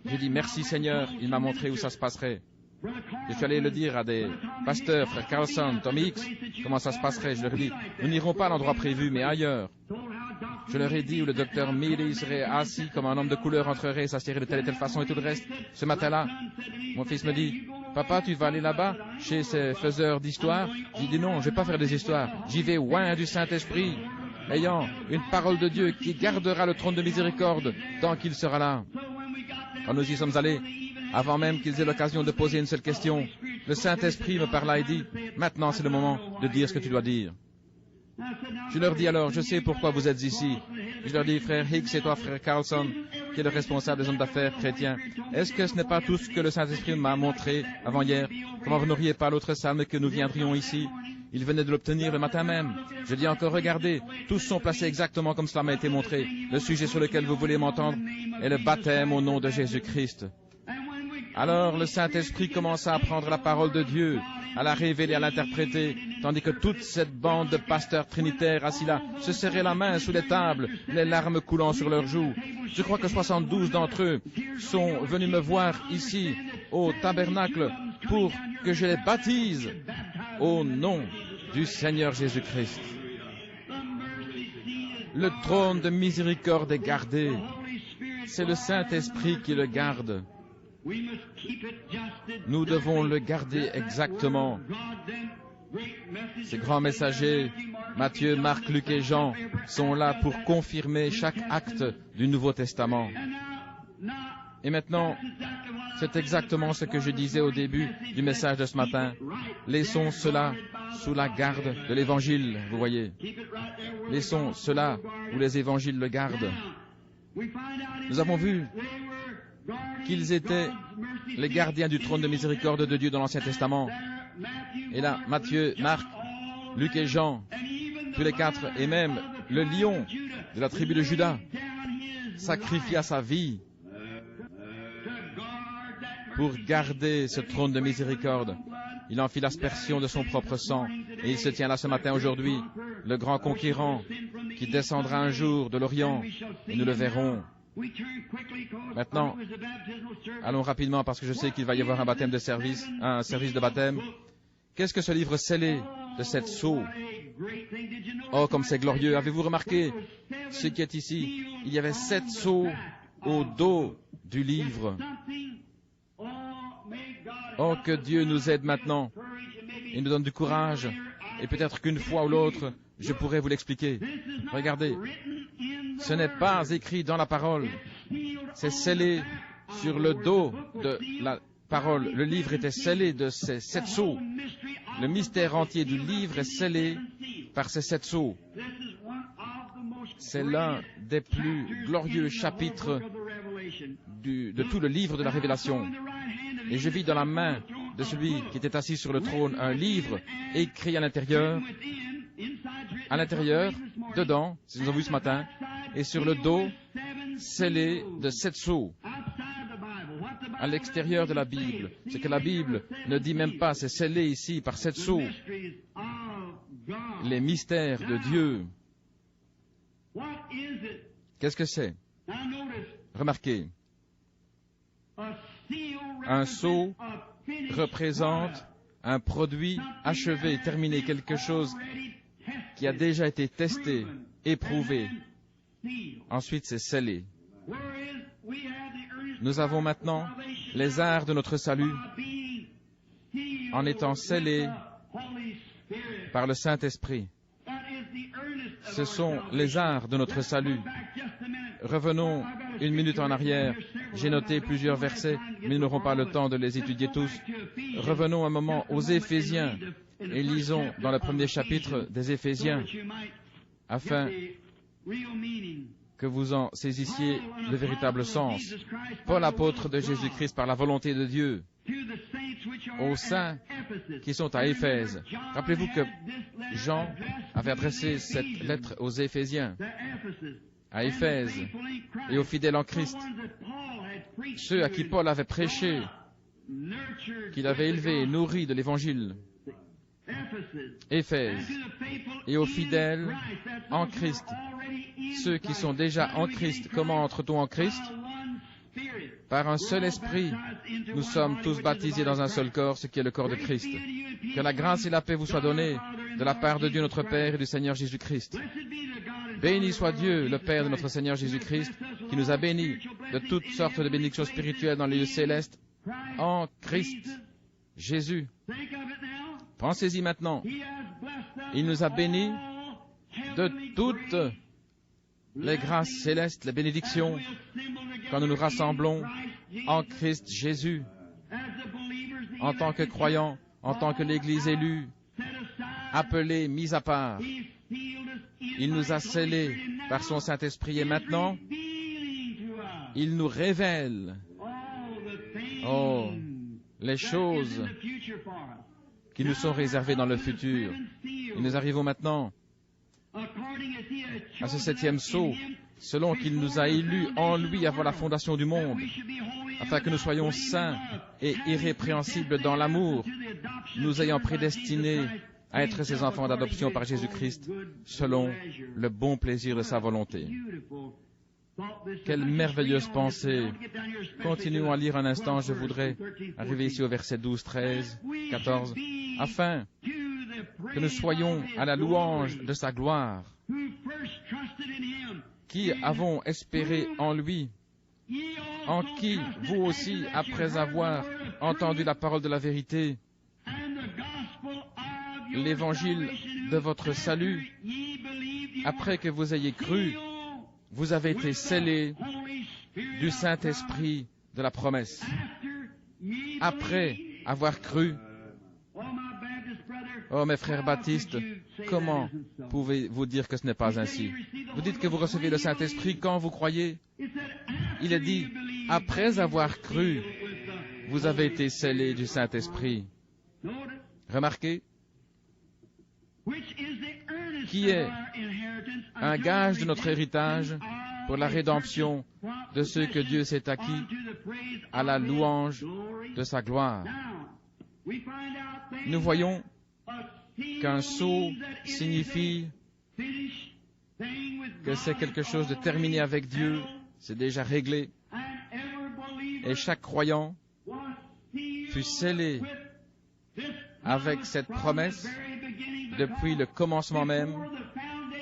J'ai dit « Merci Seigneur, il m'a montré où ça se passerait. » Je suis allé le dire à des pasteurs, frère Carlson, Tom Hicks, comment ça se passerait. Je leur ai dit « Nous n'irons pas à l'endroit prévu, mais ailleurs. » Je leur ai dit où le docteur Mealy serait assis comme un homme de couleur entrerait, s'assierait de telle et telle façon et tout le reste. Ce matin-là, mon fils me dit « Papa, tu vas aller là-bas, chez ces faiseurs d'histoires ?» J'ai dit « Non, je ne vais pas faire des histoires. J'y vais oint du Saint-Esprit, ayant une parole de Dieu qui gardera le trône de miséricorde tant qu'il sera là. » Quand nous y sommes allés, avant même qu'ils aient l'occasion de poser une seule question, le Saint-Esprit me parla et dit « Maintenant, c'est le moment de dire ce que tu dois dire. » Je leur dis alors, je sais pourquoi vous êtes ici. Je leur dis, frère Hicks et toi, frère Carlson, qui est le responsable des hommes d'affaires chrétiens, est-ce que ce n'est pas tout ce que le Saint-Esprit m'a montré avant-hier? Comment vous n'auriez pas l'autre salle que nous viendrions ici? Il venait de l'obtenir le matin même. Je dis encore, regardez, tous sont placés exactement comme cela m'a été montré. Le sujet sur lequel vous voulez m'entendre est le baptême au nom de Jésus-Christ. Alors le Saint-Esprit commença à prendre la parole de Dieu, à la révéler, à l'interpréter, tandis que toute cette bande de pasteurs trinitaires assis là se serraient la main sous les tables, les larmes coulant sur leurs joues. Je crois que 72 d'entre eux sont venus me voir ici, au tabernacle, pour que je les baptise au nom du Seigneur Jésus-Christ. Le trône de miséricorde est gardé. C'est le Saint-Esprit qui le garde. Nous devons le garder exactement. Ces grands messagers, Matthieu, Marc, Luc et Jean, sont là pour confirmer chaque acte du Nouveau Testament. Et maintenant, c'est exactement ce que je disais au début du message de ce matin. Laissons cela sous la garde de l'Évangile, vous voyez. Laissons cela où les Évangiles le gardent. Nous avons vu qu'ils étaient les gardiens du trône de miséricorde de Dieu dans l'Ancien Testament. Et là, Matthieu, Marc, Luc et Jean, tous les quatre, et même le lion de la tribu de Juda, sacrifia sa vie pour garder ce trône de miséricorde. Il en fit l'aspersion de son propre sang, et il se tient là ce matin aujourd'hui, le grand conquérant qui descendra un jour de l'Orient, et nous le verrons. Maintenant, allons rapidement parce que je sais qu'il va y avoir un service de baptême. Qu'est-ce que ce livre scellé de 7 sceaux? Oh, comme c'est glorieux! Avez-vous remarqué ce qui est ici? Il y avait 7 sceaux au dos du livre. Oh, que Dieu nous aide maintenant et nous donne du courage. Et peut-être qu'une fois ou l'autre, je pourrai vous l'expliquer. Regardez, ce n'est pas écrit dans la parole. C'est scellé sur le dos de la parole. Le livre était scellé de ces 7 sceaux. Le mystère entier du livre est scellé par ces 7 sceaux. C'est l'un des plus glorieux chapitres de tout le livre de la Révélation. Et je vis dans la main de celui qui était assis sur le trône un livre écrit à l'intérieur, dedans, c'est ce que nous avons vu ce matin, et sur le dos, scellé de 7 sceaux. À l'extérieur de la Bible, ce que la Bible ne dit même pas, c'est scellé ici par 7 sceaux. Les mystères de Dieu. Qu'est-ce que c'est? Remarquez, un sceau représente un produit achevé, terminé, quelque chose qui a déjà été testé, éprouvé. Ensuite, c'est scellé. Nous avons maintenant les arts de notre salut en étant scellés par le Saint-Esprit. Ce sont les arts de notre salut. Revenons une minute en arrière. J'ai noté plusieurs versets, mais nous n'aurons pas le temps de les étudier tous. Revenons un moment aux Éphésiens et lisons dans le premier chapitre des Éphésiens, afin que vous en saisissiez le véritable sens. Paul, apôtre de Jésus-Christ par la volonté de Dieu, aux saints qui sont à Éphèse. Rappelez-vous que Jean avait adressé cette lettre aux Éphésiens, à Éphèse, et aux fidèles en Christ, ceux à qui Paul avait prêché, qu'il avait élevés et nourris de l'Évangile. Éphèse, et aux fidèles en Christ, ceux qui sont déjà en Christ. Comment entre-t-on en Christ? Par un seul esprit, nous sommes tous baptisés dans un seul corps, ce qui est le corps de Christ. Que la grâce et la paix vous soient données de la part de Dieu notre Père et du Seigneur Jésus-Christ. Béni soit Dieu, le Père de notre Seigneur Jésus-Christ, qui nous a bénis de toutes sortes de bénédictions spirituelles dans les lieux célestes, en Christ Jésus. Pensez-y maintenant. Il nous a bénis de toutes les grâces célestes, les bénédictions, quand nous nous rassemblons en Christ Jésus, en tant que croyants, en tant que l'Église élue, appelée, mise à part. Il nous a scellés par son Saint-Esprit et maintenant, il nous révèle, les choses qui nous sont réservées dans le futur. Et nous arrivons maintenant à ce septième sceau, selon qu'il nous a élus en lui avant la fondation du monde, afin que nous soyons saints et irrépréhensibles dans l'amour, nous ayant prédestinés à être ses enfants d'adoption par Jésus-Christ, selon le bon plaisir de sa volonté. Quelle merveilleuse pensée! Continuons à lire un instant, je voudrais arriver ici au verset 12, 13, 14, afin que nous soyons à la louange de sa gloire, qui avons espéré en lui, en qui vous aussi, après avoir entendu la parole de la vérité, l'évangile de votre salut, après que vous ayez cru, vous avez été scellés du Saint-Esprit de la promesse. Après avoir cru, oh mes frères baptistes, comment pouvez-vous dire que ce n'est pas ainsi? Vous dites que vous recevez le Saint-Esprit quand vous croyez. Il est dit, après avoir cru, vous avez été scellés du Saint-Esprit. Remarquez, qui est un gage de notre héritage pour la rédemption de ceux que Dieu s'est acquis à la louange de sa gloire. Nous voyons qu'un sceau signifie que c'est quelque chose de terminé avec Dieu, c'est déjà réglé, et chaque croyant fut scellé avec cette promesse depuis le commencement même,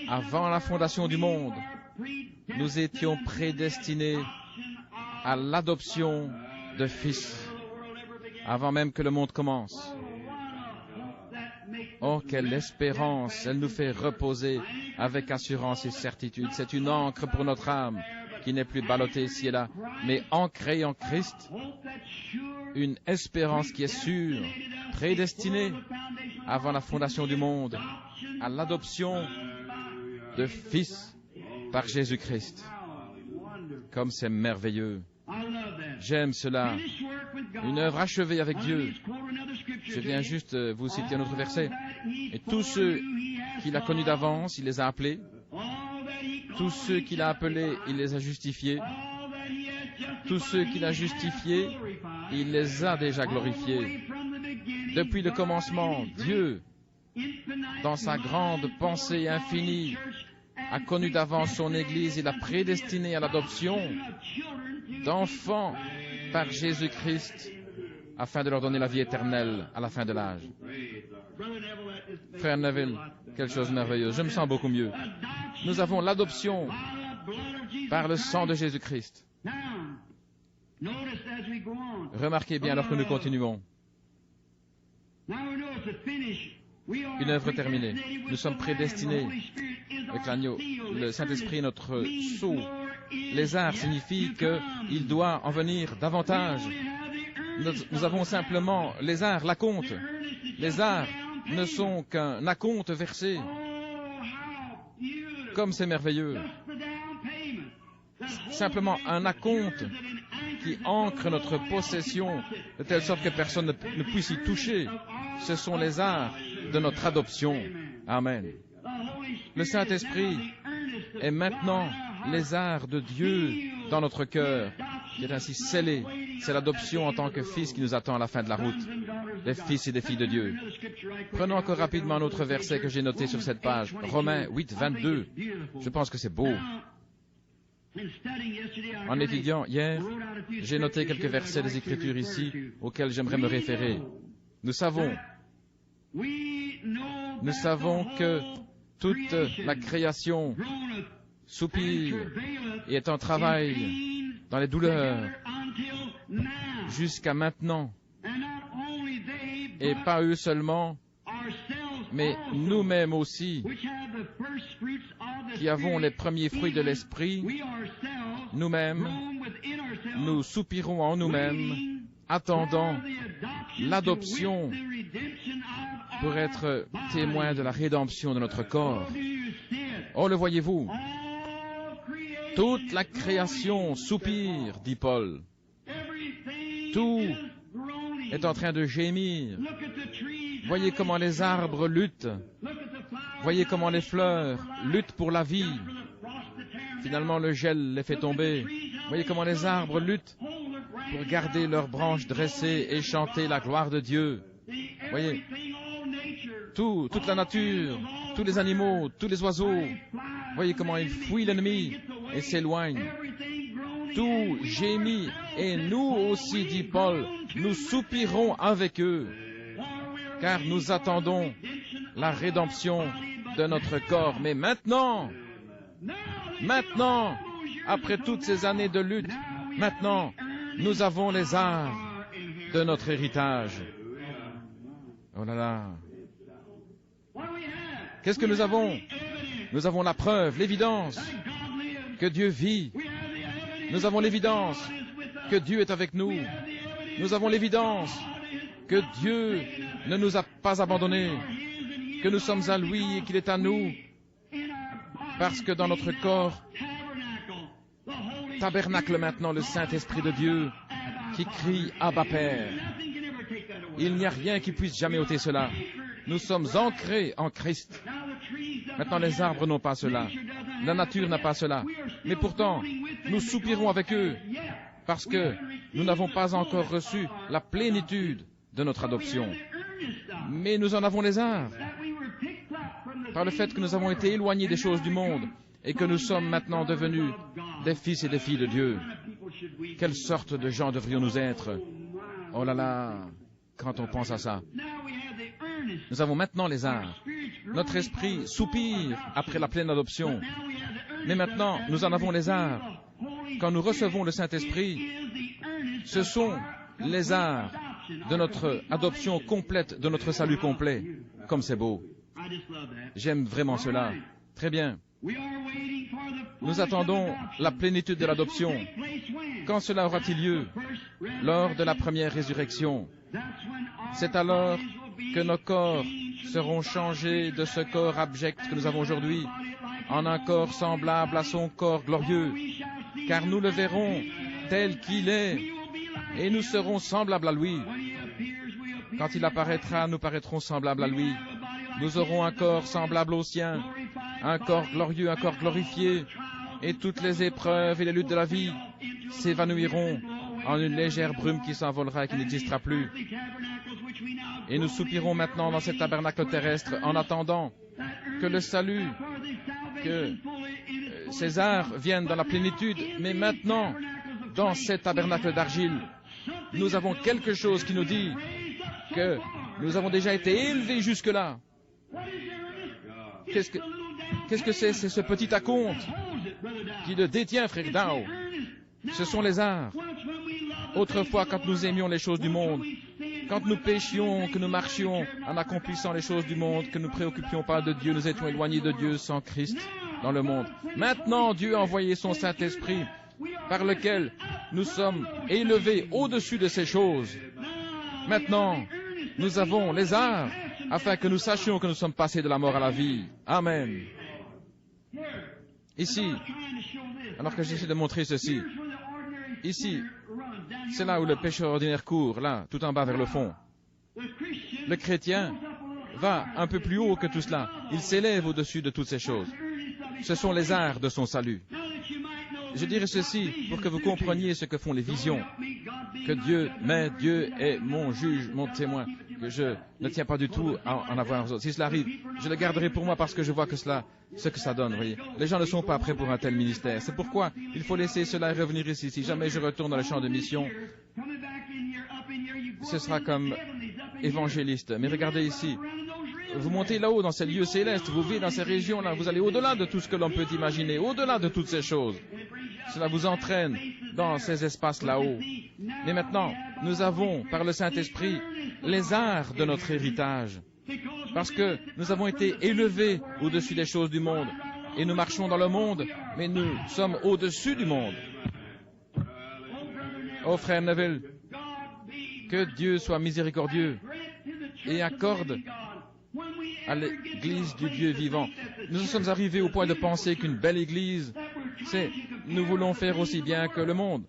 avant la fondation du monde. Nous étions prédestinés à l'adoption de fils, avant même que le monde commence. Oh, quelle espérance! Elle nous fait reposer avec assurance et certitude. C'est une ancre pour notre âme qui n'est plus ballottée ici et là, mais ancrée en Christ. Une espérance qui est sûre, prédestinée avant la fondation du monde à l'adoption de fils par Jésus-Christ. Comme c'est merveilleux. J'aime cela. Une œuvre achevée avec Dieu. Je viens juste vous citer un autre verset. Et tous ceux qu'il a connus d'avance, il les a appelés. Tous ceux qu'il a appelés, il les a justifiés. Tous ceux qu'il a justifiés, il les a déjà glorifiés. Depuis le commencement, Dieu, dans sa grande pensée infinie, a connu d'avance son Église et l'a prédestinée à l'adoption d'enfants par Jésus-Christ, afin de leur donner la vie éternelle à la fin de l'âge. Frère Neville, quelque chose de merveilleux. Je me sens beaucoup mieux. Nous avons l'adoption par le sang de Jésus-Christ. Remarquez bien alors que nous continuons. Une œuvre terminée. Nous sommes prédestinés avec l'agneau. Le Saint-Esprit est notre sceau. Les arts signifient qu'il doit en venir davantage. Nous avons simplement les arts, l'acompte. Les arts ne sont qu'un acompte versé. Comme c'est merveilleux. Simplement un acompte qui ancre notre possession de telle sorte que personne ne puisse y toucher. Ce sont les arts de notre adoption. Amen. Le Saint-Esprit est maintenant les arts de Dieu dans notre cœur, qui est ainsi scellé. C'est l'adoption en tant que fils qui nous attend à la fin de la route, des fils et des filles de Dieu. Prenons encore rapidement un autre verset que j'ai noté sur cette page, Romains 8, 22. Je pense que c'est beau. En étudiant hier, j'ai noté quelques versets des Écritures ici auxquels j'aimerais me référer. Nous savons que toute la création soupire et est en travail dans les douleurs jusqu'à maintenant. Et pas eux seulement, mais nous-mêmes aussi, qui avons les premiers fruits de l'Esprit, nous-mêmes, nous soupirons en nous-mêmes, attendant l'adoption pour être témoins de la rédemption de notre corps. Oh, le voyez-vous? Toute la création soupire, dit Paul. Tout est en train de gémir. Voyez comment les arbres luttent. Voyez comment les fleurs luttent pour la vie. Finalement, le gel les fait tomber. Voyez comment les arbres luttent pour garder leurs branches dressées et chanter la gloire de Dieu. Voyez, toute la nature, tous les animaux, tous les oiseaux, voyez comment ils fuient l'ennemi et s'éloignent. Tout gémit, et nous aussi, dit Paul, nous soupirons avec eux, car nous attendons la rédemption de notre corps. Mais maintenant, après toutes ces années de lutte, maintenant, nous avons les arts de notre héritage. Oh là là. Qu'est-ce que nous avons? Nous avons la preuve, l'évidence que Dieu vit. Nous avons l'évidence que Dieu est avec nous. Nous avons l'évidence que Dieu ne nous a pas abandonnés, que nous sommes à lui et qu'il est à nous, parce que dans notre corps tabernacle maintenant le Saint-Esprit de Dieu qui crie « Abba Père ». Il n'y a rien qui puisse jamais ôter cela. Nous sommes ancrés en Christ. Maintenant, les arbres n'ont pas cela. La nature n'a pas cela. Mais pourtant, nous soupirons avec eux parce que nous n'avons pas encore reçu la plénitude de notre adoption. Mais nous en avons les arts par le fait que nous avons été éloignés des choses du monde et que nous sommes maintenant devenus des fils et des filles de Dieu. Quelle sorte de gens devrions-nous être? Oh là là, quand on pense à ça. Nous avons maintenant les arts. Notre esprit soupire après la pleine adoption. Mais maintenant, nous en avons les arts. Quand nous recevons le Saint-Esprit, ce sont les arts de notre adoption complète, de notre salut complet. Comme c'est beau. J'aime vraiment cela. Très bien. Nous attendons la plénitude de l'adoption. Quand cela aura-t-il lieu? Lors de la première résurrection. C'est alors que nos corps seront changés de ce corps abject que nous avons aujourd'hui en un corps semblable à son corps glorieux, car nous le verrons tel qu'il est, et nous serons semblables à lui. Quand il apparaîtra, nous paraîtrons semblables à lui. Nous aurons un corps semblable au sien, un corps glorieux, un corps glorifié, et toutes les épreuves et les luttes de la vie s'évanouiront en une légère brume qui s'envolera et qui n'existera plus. Et nous soupirons maintenant dans cet tabernacle terrestre en attendant que le salut, que César vienne dans la plénitude. Mais maintenant, dans cet tabernacle d'argile, nous avons quelque chose qui nous dit que nous avons déjà été élevés jusque-là. Qu'est-ce que c'est? C'est ce petit acompte qui le détient, frère Dao. Ce sont les arts. Autrefois, quand nous aimions les choses du monde, quand nous péchions, que nous marchions en accomplissant les choses du monde, que nous ne préoccupions pas de Dieu, nous étions éloignés de Dieu sans Christ dans le monde. Maintenant, Dieu a envoyé son Saint-Esprit par lequel nous sommes élevés au-dessus de ces choses. Maintenant, nous avons les arts afin que nous sachions que nous sommes passés de la mort à la vie. Amen. Ici, alors que j'essaie de montrer ceci, ici, c'est là où le pécheur ordinaire court, là, tout en bas vers le fond. Le chrétien va un peu plus haut que tout cela. Il s'élève au-dessus de toutes ces choses. Ce sont les arts de son salut. Je dirais ceci pour que vous compreniez ce que font les visions. Que Dieu est mon juge, mon témoin, que je ne tiens pas du tout à en avoir aux autres. Si cela arrive, je le garderai pour moi parce que je vois que ce que ça donne, voyez. Les gens ne sont pas prêts pour un tel ministère. C'est pourquoi il faut laisser cela et revenir ici. Si jamais je retourne dans le champ de mission, ce sera comme évangéliste. Mais regardez ici. Vous montez là-haut dans ces lieux célestes, vous vivez dans ces régions-là, vous allez au-delà de tout ce que l'on peut imaginer, au-delà de toutes ces choses. Cela vous entraîne dans ces espaces là-haut. Mais maintenant, nous avons, par le Saint-Esprit, les arts de notre héritage. Parce que nous avons été élevés au-dessus des choses du monde. Et nous marchons dans le monde, mais nous sommes au-dessus du monde. Oh frère Neville, que Dieu soit miséricordieux et accorde à l'église du Dieu vivant. Nous sommes arrivés au point de penser qu'une belle église, c'est nous voulons faire aussi bien que le monde.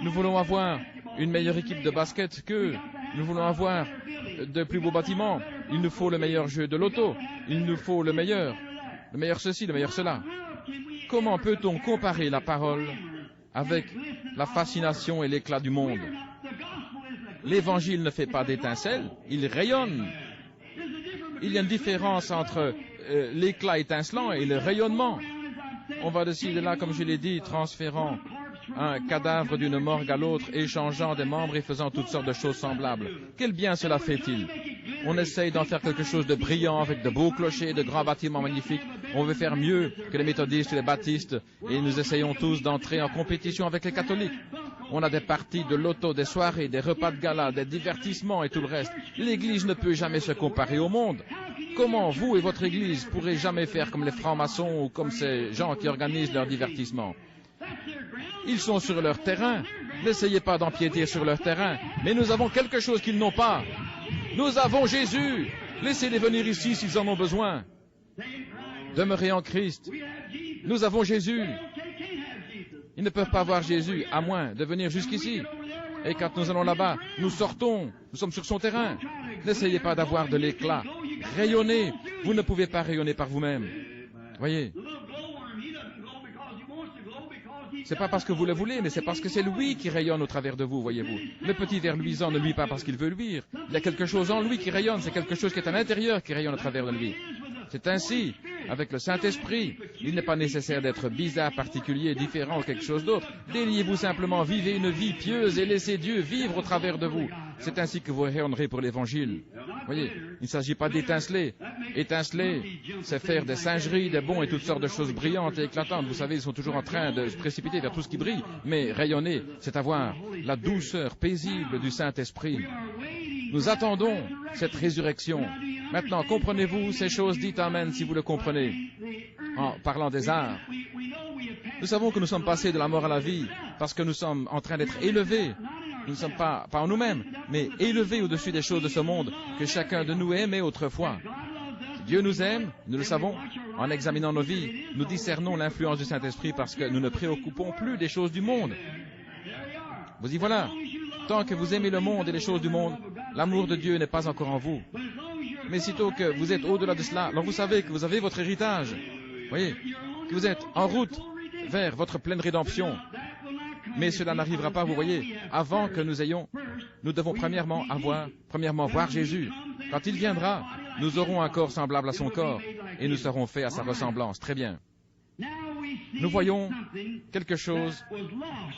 Nous voulons avoir une meilleure équipe de basket qu'eux. Nous voulons avoir de plus beaux bâtiments. Il nous faut le meilleur jeu de loto. Il nous faut le meilleur ceci, le meilleur cela. Comment peut-on comparer la parole avec la fascination et l'éclat du monde? L'Évangile ne fait pas d'étincelles, il rayonne. Il y a une différence entre l'éclat étincelant et le rayonnement. On va de ci, de là, comme je l'ai dit, transférant un cadavre d'une morgue à l'autre, échangeant des membres et faisant toutes sortes de choses semblables. Quel bien cela fait-il? On essaye d'en faire quelque chose de brillant avec de beaux clochers, de grands bâtiments magnifiques. On veut faire mieux que les méthodistes et les baptistes et nous essayons tous d'entrer en compétition avec les catholiques. On a des parties de loto, des soirées, des repas de gala, des divertissements et tout le reste. L'Église ne peut jamais se comparer au monde. Comment vous et votre Église pourrez jamais faire comme les francs-maçons ou comme ces gens qui organisent leur divertissement? Ils sont sur leur terrain. N'essayez pas d'empiéter sur leur terrain. Mais nous avons quelque chose qu'ils n'ont pas. Nous avons Jésus. Laissez-les venir ici s'ils en ont besoin. Demeurez en Christ. Nous avons Jésus. Ils ne peuvent pas avoir Jésus, à moins de venir jusqu'ici. Et quand nous allons là-bas, nous sortons. Nous sommes sur son terrain. N'essayez pas d'avoir de l'éclat. Rayonnez. Vous ne pouvez pas rayonner par vous-même. Voyez. C'est pas parce que vous le voulez, mais c'est parce que c'est lui qui rayonne au travers de vous, voyez-vous. Le petit ver luisant ne luit pas parce qu'il veut luire. Il y a quelque chose en lui qui rayonne, c'est quelque chose qui est à l'intérieur qui rayonne au travers de lui. C'est ainsi, avec le Saint-Esprit. Il n'est pas nécessaire d'être bizarre, particulier, différent ou quelque chose d'autre. Déliez-vous simplement, vivez une vie pieuse et laissez Dieu vivre au travers de vous. C'est ainsi que vous rayonnerez pour l'Évangile. Voyez, il ne s'agit pas d'étinceler. Étinceler, c'est faire des singeries, des bons et toutes sortes de choses brillantes et éclatantes. Vous savez, ils sont toujours en train de se précipiter vers tout ce qui brille. Mais rayonner, c'est avoir la douceur paisible du Saint-Esprit. Nous attendons cette résurrection. Maintenant, comprenez-vous ces choses? Dites Amen si vous le comprenez. En parlant des arts, nous savons que nous sommes passés de la mort à la vie parce que nous sommes en train d'être élevés. Nous ne sommes pas en nous-mêmes, mais élevés au-dessus des choses de ce monde que chacun de nous aimait autrefois. Dieu nous aime, nous le savons. En examinant nos vies, nous discernons l'influence du Saint-Esprit parce que nous ne préoccupons plus des choses du monde. Vous y voilà. Tant que vous aimez le monde et les choses du monde, l'amour de Dieu n'est pas encore en vous. Mais sitôt que vous êtes au-delà de cela, alors vous savez que vous avez votre héritage. Voyez, que vous êtes en route vers votre pleine rédemption. Mais cela n'arrivera pas, vous voyez, avant que nous devons premièrement voir Jésus. Quand il viendra, nous aurons un corps semblable à son corps et nous serons faits à sa ressemblance. Très bien. Nous voyons quelque chose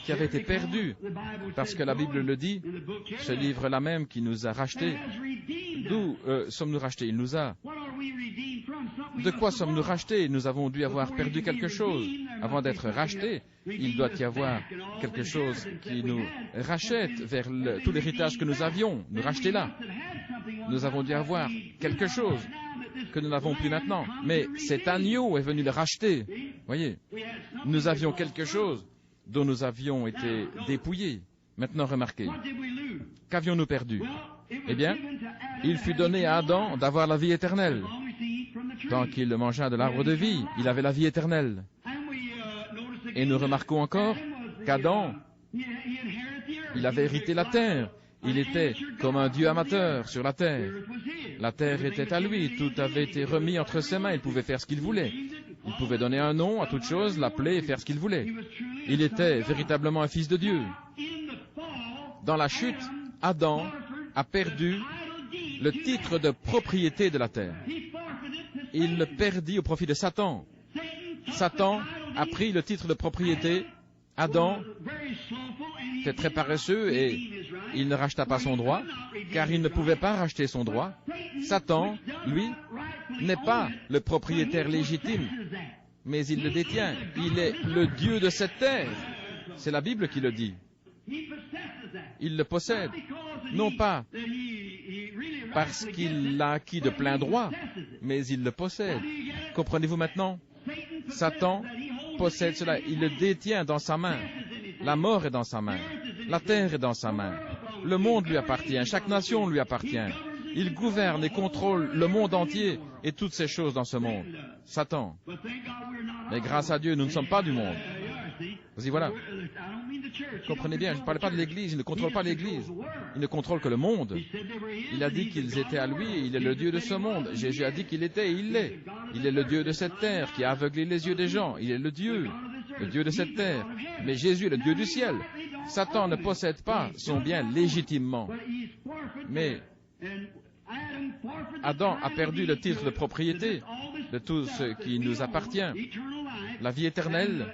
qui avait été perdu, parce que la Bible le dit, ce livre-là même qui nous a rachetés. D'où sommes-nous rachetés? Il nous a. De quoi sommes-nous rachetés? Nous avons dû avoir perdu quelque chose. Avant d'être rachetés, il doit y avoir quelque chose qui nous rachète vers tout l'héritage que nous avions. Nous racheter là. Nous avons dû avoir quelque chose que nous n'avons plus maintenant. Mais cet agneau est venu le racheter. Voyez, nous avions quelque chose dont nous avions été dépouillés. Maintenant, remarquez, qu'avions-nous perdu? Eh bien, il fut donné à Adam d'avoir la vie éternelle. Tant qu'il mangea de l'arbre de vie, il avait la vie éternelle. Et nous remarquons encore qu'Adam, il avait hérité la terre. Il était comme un Dieu amateur sur la terre. La terre était à lui, tout avait été remis entre ses mains, il pouvait faire ce qu'il voulait. Il pouvait donner un nom à toute chose, l'appeler et faire ce qu'il voulait. Il était véritablement un fils de Dieu. Dans la chute, Adam a perdu le titre de propriété de la terre. Il le perdit au profit de Satan. Satan a pris le titre de propriété. Adam était très paresseux et il ne racheta pas son droit, car il ne pouvait pas racheter son droit. Satan, lui, n'est pas le propriétaire légitime, mais il le détient. Il est le Dieu de cette terre. C'est la Bible qui le dit. Il le possède, non pas parce qu'il l'a acquis de plein droit, mais il le possède. Comprenez-vous maintenant? Satan possède cela, il le détient dans sa main. La mort est dans sa main, la terre est dans sa main, le monde lui appartient, chaque nation lui appartient. Il gouverne et contrôle le monde entier et toutes ces choses dans ce monde. Satan. Mais grâce à Dieu, nous ne sommes pas du monde. Vous y voilà. Comprenez bien, je ne parlais pas de l'Église, il ne contrôle pas l'Église. Il ne contrôle que le monde. Il a dit qu'ils étaient à lui, il est le Dieu de ce monde. Jésus a dit qu'il était et il l'est. Il est le Dieu de cette terre qui a aveuglé les yeux des gens. Il est le Dieu de cette terre. Mais Jésus est le Dieu du ciel. Satan ne possède pas son bien légitimement. Mais Adam a perdu le titre de propriété de tout ce qui nous appartient, la vie éternelle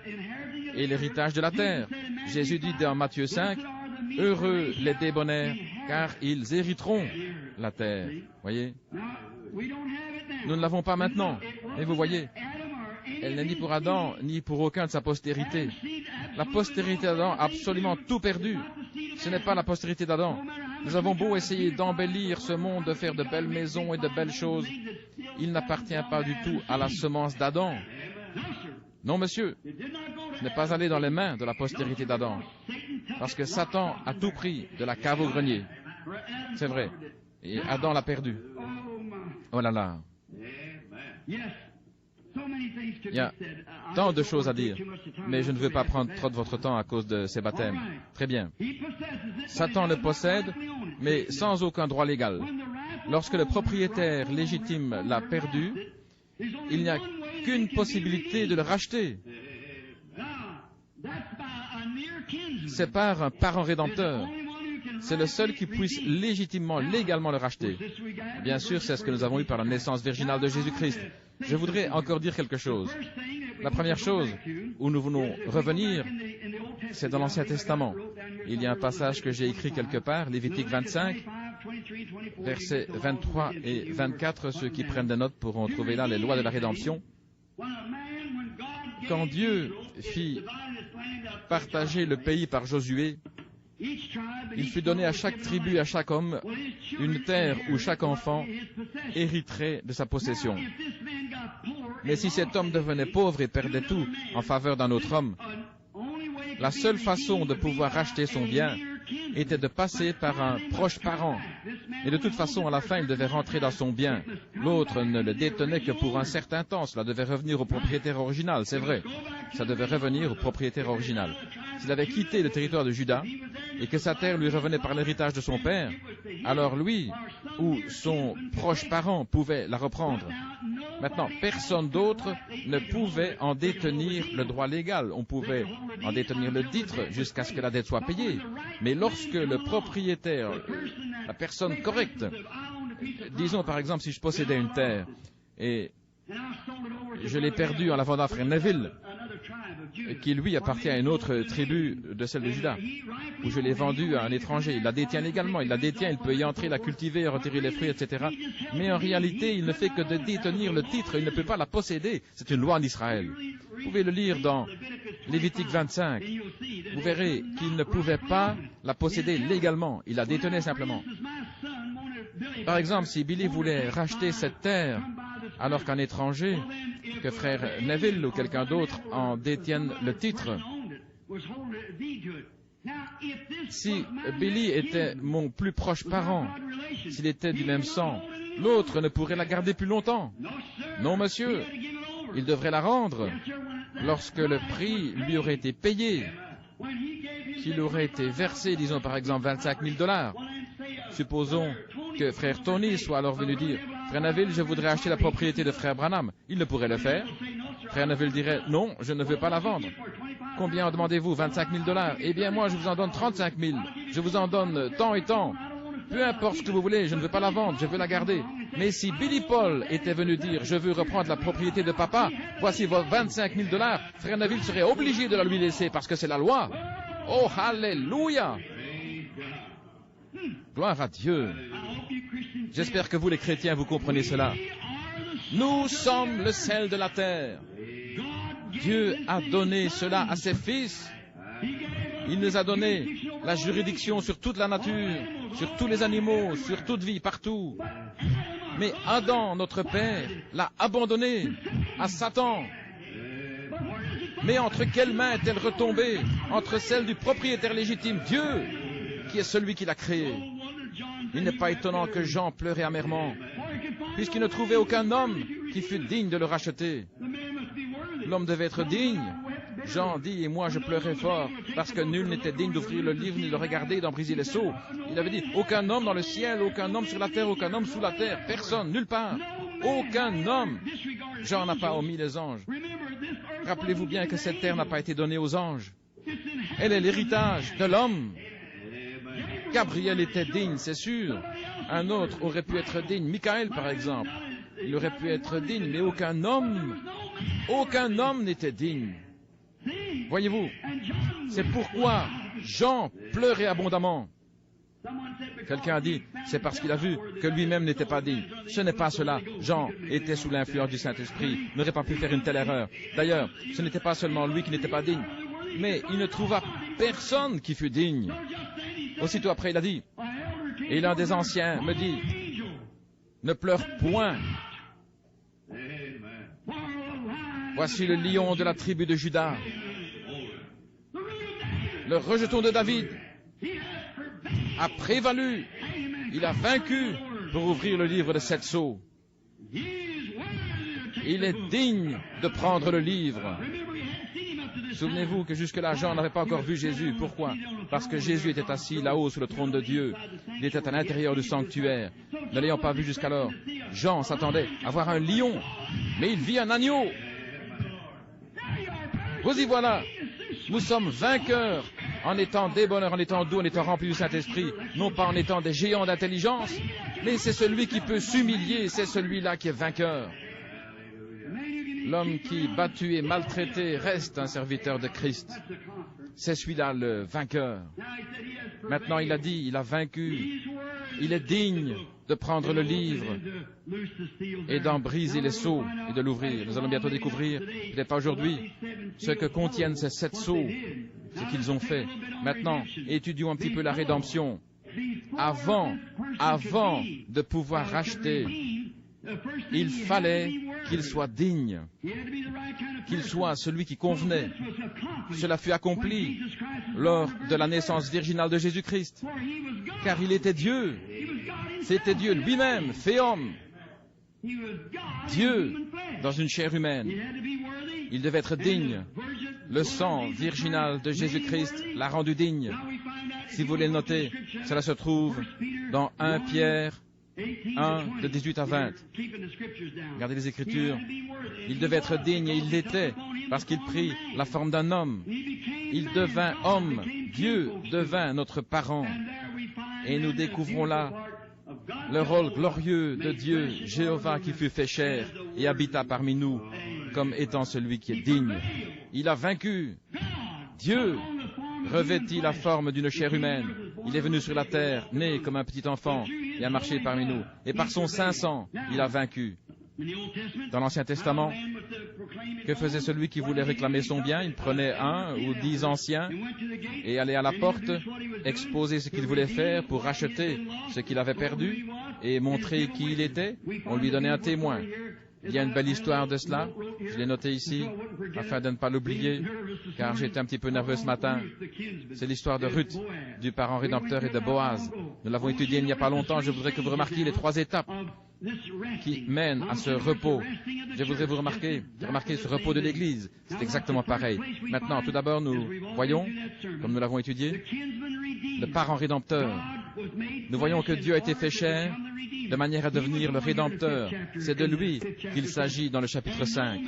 et l'héritage de la terre. Jésus dit dans Matthieu 5, « Heureux les débonnaires, car ils hériteront la terre. » Voyez? Nous ne l'avons pas maintenant. Et vous voyez, elle n'est ni pour Adam, ni pour aucun de sa postérité. La postérité d'Adam a absolument tout perdu. Ce n'est pas la postérité d'Adam. Nous avons beau essayer d'embellir ce monde, de faire de belles maisons et de belles choses, il n'appartient pas du tout à la semence d'Adam. Non, monsieur, ce n'est pas allé dans les mains de la postérité d'Adam, parce que Satan a tout pris de la cave au grenier. C'est vrai. Et Adam l'a perdu. Oh là là. Il y a tant de choses à dire, mais je ne veux pas prendre trop de votre temps à cause de ces baptêmes. Très bien. Satan le possède, mais sans aucun droit légal. Lorsque le propriétaire légitime l'a perdu, il n'y a qu'une possibilité de le racheter. C'est par un parent rédempteur. C'est le seul qui puisse légitimement, légalement le racheter. Bien sûr, c'est ce que nous avons eu par la naissance virginale de Jésus-Christ. Je voudrais encore dire quelque chose. La première chose où nous voulons revenir, c'est dans l'Ancien Testament. Il y a un passage que j'ai écrit quelque part, Lévitique 25, versets 23 et 24. Ceux qui prennent des notes pourront trouver là les lois de la rédemption. Quand Dieu fit partager le pays par Josué, il fut donné à chaque tribu, à chaque homme, une terre où chaque enfant hériterait de sa possession. Mais si cet homme devenait pauvre et perdait tout en faveur d'un autre homme, la seule façon de pouvoir racheter son bien était de passer par un proche parent. Et de toute façon, à la fin, il devait rentrer dans son bien. L'autre ne le détenait que pour un certain temps. Cela devait revenir au propriétaire original, c'est vrai. Ça devait revenir au propriétaire original. S'il avait quitté le territoire de Juda et que sa terre lui revenait par l'héritage de son père, alors lui ou son proche parent pouvait la reprendre. Maintenant, personne d'autre ne pouvait en détenir le droit légal. On pouvait en détenir le titre jusqu'à ce que la dette soit payée. Mais lorsque le propriétaire, la personne correcte, disons par exemple si je possédais une terre et je l'ai perdue en la vendant à Frère Neville, qui lui appartient à une autre tribu de celle de Juda, où je l'ai vendue à un étranger. Il la détient légalement, il la détient, il peut y entrer, la cultiver, retirer les fruits, etc. Mais en réalité, il ne fait que de détenir le titre, il ne peut pas la posséder. C'est une loi en Israël. Vous pouvez le lire dans Lévitique 25. Vous verrez qu'il ne pouvait pas la posséder légalement, il la détenait simplement. Par exemple, si Billy voulait racheter cette terre, alors qu'un étranger, que frère Neville ou quelqu'un d'autre en détienne le titre. Si Billy était mon plus proche parent, s'il était du même sang, l'autre ne pourrait la garder plus longtemps. Non, monsieur, il devrait la rendre lorsque le prix lui aurait été payé, qu'il aurait été versé, disons par exemple 25 000 $. Supposons que frère Tony soit alors venu dire, frère Neville, je voudrais acheter la propriété de frère Branham. Il ne pourrait le faire. Frère Neville dirait, non, je ne veux pas la vendre. Combien en demandez-vous? 25 000 $. Eh bien, moi, je vous en donne 35 000. Je vous en donne tant et tant. Peu importe ce que vous voulez, je ne veux pas la vendre, je veux la garder. Mais si Billy Paul était venu dire, je veux reprendre la propriété de papa, voici vos 25 000 $, frère Neville serait obligé de la lui laisser parce que c'est la loi. Oh, alléluia! Gloire à Dieu. J'espère que vous, les chrétiens, vous comprenez cela. Nous sommes le sel de la terre. Dieu a donné cela à ses fils. Il nous a donné la juridiction sur toute la nature, sur tous les animaux, sur toute vie, partout. Mais Adam, notre père, l'a abandonné à Satan. Mais entre quelles mains est-elle retombée? Entre celles du propriétaire légitime, Dieu, qui est celui qui l'a créé. Il n'est pas étonnant que Jean pleurait amèrement, puisqu'il ne trouvait aucun homme qui fût digne de le racheter. L'homme devait être digne, Jean dit, et moi je pleurais fort, parce que nul n'était digne d'ouvrir le livre, ni de le regarder, et d'en briser les sceaux. Il avait dit, aucun homme dans le ciel, aucun homme sur la terre, aucun homme sous la terre, personne, nulle part, aucun homme. Jean n'a pas omis les anges. Rappelez-vous bien que cette terre n'a pas été donnée aux anges. Elle est l'héritage de l'homme. Gabriel était digne, c'est sûr. Un autre aurait pu être digne, Michael par exemple. Il aurait pu être digne, mais aucun homme n'était digne. Voyez-vous, c'est pourquoi Jean pleurait abondamment. Quelqu'un a dit, c'est parce qu'il a vu que lui-même n'était pas digne. Ce n'est pas cela. Jean était sous l'influence du Saint-Esprit, n'aurait pas pu faire une telle erreur. D'ailleurs, ce n'était pas seulement lui qui n'était pas digne, mais il ne trouva personne qui fût digne. Aussitôt après, il a dit, et l'un des anciens me dit, ne pleure point. Voici le lion de la tribu de Juda, le rejeton de David a prévalu, il a vaincu pour ouvrir le livre de 7 sceaux. Il est digne de prendre le livre. Souvenez-vous que jusque-là, Jean n'avait pas encore vu Jésus. Pourquoi? Parce que Jésus était assis là-haut sur le trône de Dieu. Il était à l'intérieur du sanctuaire. Ne l'ayant pas vu jusqu'alors, Jean s'attendait à voir un lion, mais il vit un agneau. Vous y voilà. Nous sommes vainqueurs en étant des bonheurs, en étant doux, en étant remplis du Saint-Esprit, non pas en étant des géants d'intelligence, mais c'est celui qui peut s'humilier, c'est celui-là qui est vainqueur. L'homme qui, battu et maltraité, reste un serviteur de Christ. C'est celui-là le vainqueur. Maintenant, il a dit, il a vaincu. Il est digne de prendre le livre et d'en briser les sceaux et de l'ouvrir. Nous allons bientôt découvrir, peut-être pas aujourd'hui, ce que contiennent ces 7 sceaux, ce qu'ils ont fait. Maintenant, étudions un petit peu la rédemption. Avant de pouvoir racheter, il fallait qu'il soit digne, qu'il soit celui qui convenait. Cela fut accompli lors de la naissance virginale de Jésus-Christ, car il était Dieu. C'était Dieu lui-même, fait homme. Dieu dans une chair humaine. Il devait être digne. Le sang virginal de Jésus-Christ l'a rendu digne. Si vous voulez le noter, cela se trouve dans 1 Pierre 1, de 18 à 20. Regardez les Écritures. Il devait être digne et il l'était, parce qu'il prit la forme d'un homme. Il devint homme. Dieu devint notre parent. Et nous découvrons là le rôle glorieux de Dieu, Jéhovah, qui fut fait chair et habita parmi nous, comme étant celui qui est digne. Il a vaincu. Dieu revêtit la forme d'une chair humaine. Il est venu sur la terre, né comme un petit enfant, et a marché parmi nous. Et par son saint sang, il a vaincu. Dans l'Ancien Testament, que faisait celui qui voulait réclamer son bien? Il prenait 1 ou 10 anciens et allait à la porte, exposer ce qu'il voulait faire pour racheter ce qu'il avait perdu et montrer qui il était. On lui donnait un témoin. Il y a une belle histoire de cela. Je l'ai noté ici, afin de ne pas l'oublier, car j'étais un petit peu nerveux ce matin. C'est l'histoire de Ruth, du parent rédempteur et de Boaz. Nous l'avons étudié il n'y a pas longtemps. Je voudrais que vous remarquiez les 3 étapes qui mènent à ce repos. Je voudrais vous remarquer ce repos de l'Église. C'est exactement pareil. Maintenant, tout d'abord, nous voyons, comme nous l'avons étudié, le parent rédempteur. Nous voyons que Dieu a été fait chair de manière à devenir le Rédempteur. C'est de lui qu'il s'agit dans le chapitre 5.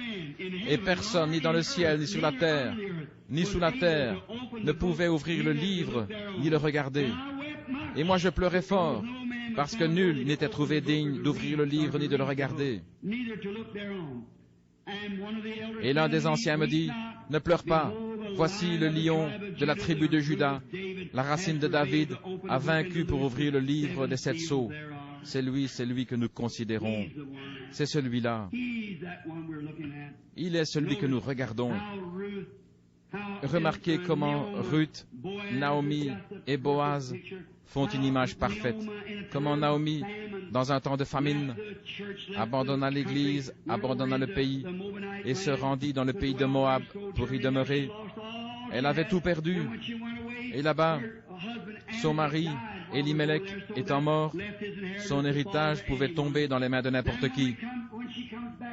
Et personne, ni dans le ciel, ni sur la terre, ni sous la terre, ne pouvait ouvrir le livre, ni le regarder. Et moi je pleurais fort, parce que nul n'était trouvé digne d'ouvrir le livre, ni de le regarder. Et l'un des anciens me dit, ne pleure pas, voici le lion de la tribu de Juda, la racine de David, a vaincu pour ouvrir le livre des 7 sceaux. C'est lui que nous considérons. C'est celui-là. Il est celui que nous regardons. Remarquez comment Ruth, Naomi et Boaz font une image parfaite. Comment Naomi, dans un temps de famine, abandonna l'Église, abandonna le pays et se rendit dans le pays de Moab pour y demeurer. Elle avait tout perdu. Et là-bas, son mari, Elimelech, étant mort, son héritage pouvait tomber dans les mains de n'importe qui.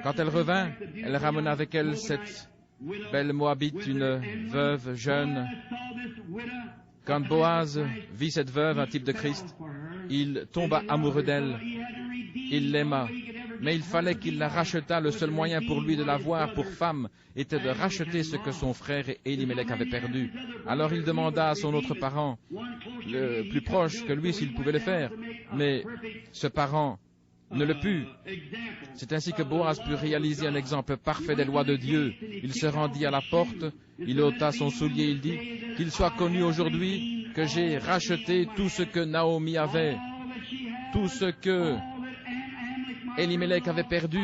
Quand elle revint, elle ramena avec elle 7 belle Moabite, une veuve jeune. Quand Boaz vit cette veuve, un type de Christ, il tomba amoureux d'elle, il l'aima, mais il fallait qu'il la rachetât. Le seul moyen pour lui de l'avoir pour femme était de racheter ce que son frère Elimelech avait perdu. Alors il demanda à son autre parent, le plus proche que lui, s'il pouvait le faire, mais ce parent ne le put. C'est ainsi que Boaz put réaliser un exemple parfait des lois de Dieu. Il se rendit à la porte, il ôta son soulier, il dit, « Qu'il soit connu aujourd'hui que j'ai racheté tout ce que Naomi avait, tout ce que Elimelech avait perdu.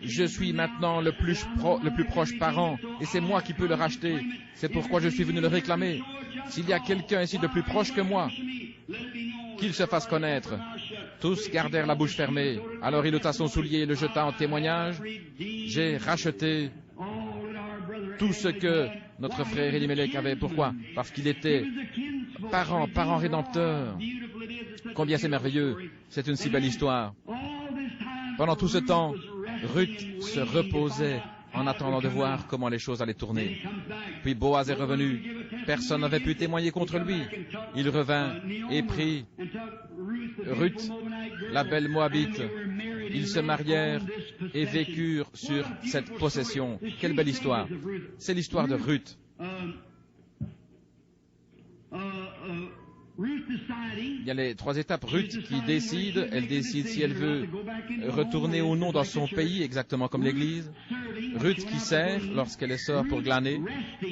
Je suis maintenant le plus proche parent, et c'est moi qui peux le racheter. C'est pourquoi je suis venu le réclamer. S'il y a quelqu'un ici de plus proche que moi, qu'il se fasse connaître. » Tous gardèrent la bouche fermée. Alors il ôta son soulier et le jeta en témoignage. J'ai racheté tout ce que notre frère Elimelech avait. Pourquoi? Parce qu'il était parent rédempteur. Combien c'est merveilleux. C'est une si belle histoire. Pendant tout ce temps, Ruth se reposait en attendant de voir comment les choses allaient tourner. Puis Boaz est revenu. Personne n'avait pu témoigner contre lui. Il revint et prit Ruth, la belle Moabite. Ils se marièrent et vécurent sur cette possession. Quelle belle histoire. C'est l'histoire de Ruth. Il y a les 3 étapes. Ruth qui décide, elle décide si elle veut retourner ou non dans son pays, exactement comme l'Église. Ruth qui sert lorsqu'elle sort pour glaner.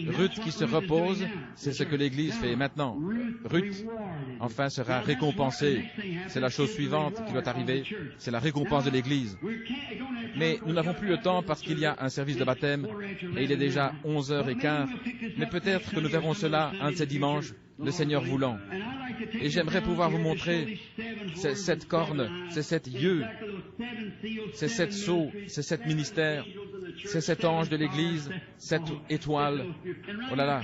Ruth qui se repose, c'est ce que l'Église fait maintenant. Ruth, enfin, sera récompensée. C'est la chose suivante qui doit arriver, c'est la récompense de l'Église. Mais nous n'avons plus le temps parce qu'il y a un service de baptême et il est déjà 11h15. Mais peut-être que nous verrons cela un de ces dimanches, le Seigneur voulant. Et j'aimerais pouvoir vous montrer ces 7 cornes, ces 7 yeux, ces 7 sceaux, ces 7 ministères, ces 7 anges de l'Église, 7 étoiles. Oh là là.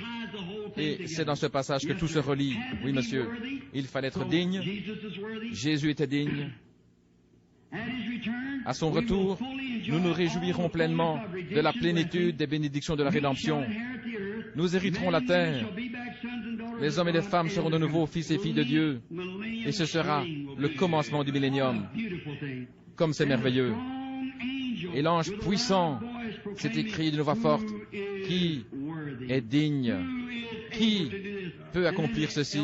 Et c'est dans ce passage que tout se relie. Oui, monsieur. Il fallait être digne. Jésus était digne. À son retour, nous nous réjouirons pleinement de la plénitude des bénédictions de la rédemption. Nous hériterons la terre. Les hommes et les femmes seront de nouveau fils et filles de Dieu. Et ce sera le commencement du millénium. Comme c'est merveilleux. Et l'ange puissant s'est écrié d'une voix forte, « Qui est digne? Qui peut accomplir ceci ?»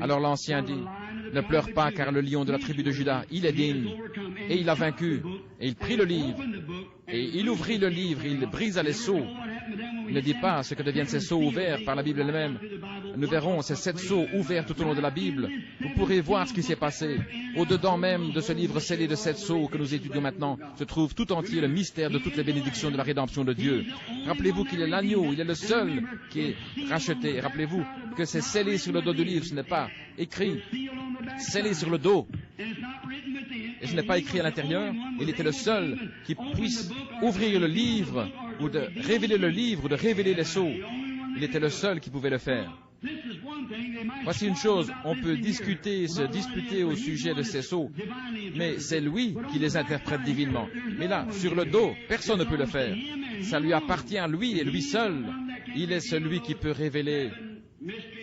Alors l'ancien dit, « Ne pleure pas, car le lion de la tribu de Juda, il est digne. » Et il a vaincu. Et il prit le livre. Et il ouvrit le livre, il brisa les sceaux. Il ne dit pas ce que deviennent ces sceaux ouverts par la Bible elle-même. Nous verrons ces 7 sceaux ouverts tout au long de la Bible. Vous pourrez voir ce qui s'est passé. Au-dedans même de ce livre scellé de 7 sceaux que nous étudions maintenant, se trouve tout entier le mystère de toutes les bénédictions de la rédemption de Dieu. Rappelez-vous qu'il est l'agneau, il est le seul qui est racheté. Rappelez-vous que c'est scellé sur le dos du livre, ce n'est pas écrit. Scellé sur le dos. Et ce n'est pas écrit à l'intérieur. Il était le seul qui puisse ouvrir le livre, ou de révéler le livre, ou de révéler les sceaux. Il était le seul qui pouvait le faire. Voici une chose, on peut discuter, se disputer au sujet de ces sceaux, mais c'est lui qui les interprète divinement. Mais là, sur le dos, personne ne peut le faire. Ça lui appartient à lui et lui seul. Il est celui qui peut révéler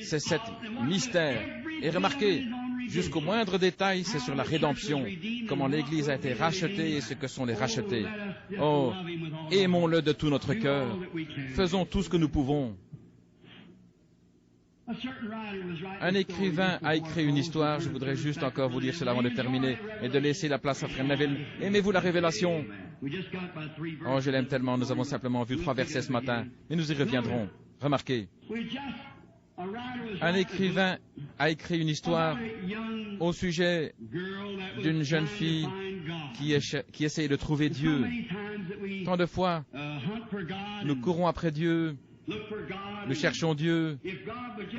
ces 7 mystères. Et remarquez, jusqu'au moindre détail, c'est sur la rédemption, comment l'Église a été rachetée et ce que sont les rachetés. Oh, aimons-le de tout notre cœur. Faisons tout ce que nous pouvons. Un écrivain a écrit une histoire, je voudrais juste encore vous dire cela avant de terminer et de laisser la place à Frère Neville. Aimez-vous la révélation? Oh, je l'aime tellement, nous avons simplement vu 3 versets ce matin, mais nous y reviendrons. Remarquez, un écrivain a écrit une histoire au sujet d'une jeune fille qui essaye de trouver Dieu. Tant de fois, nous courons après Dieu, nous cherchons Dieu,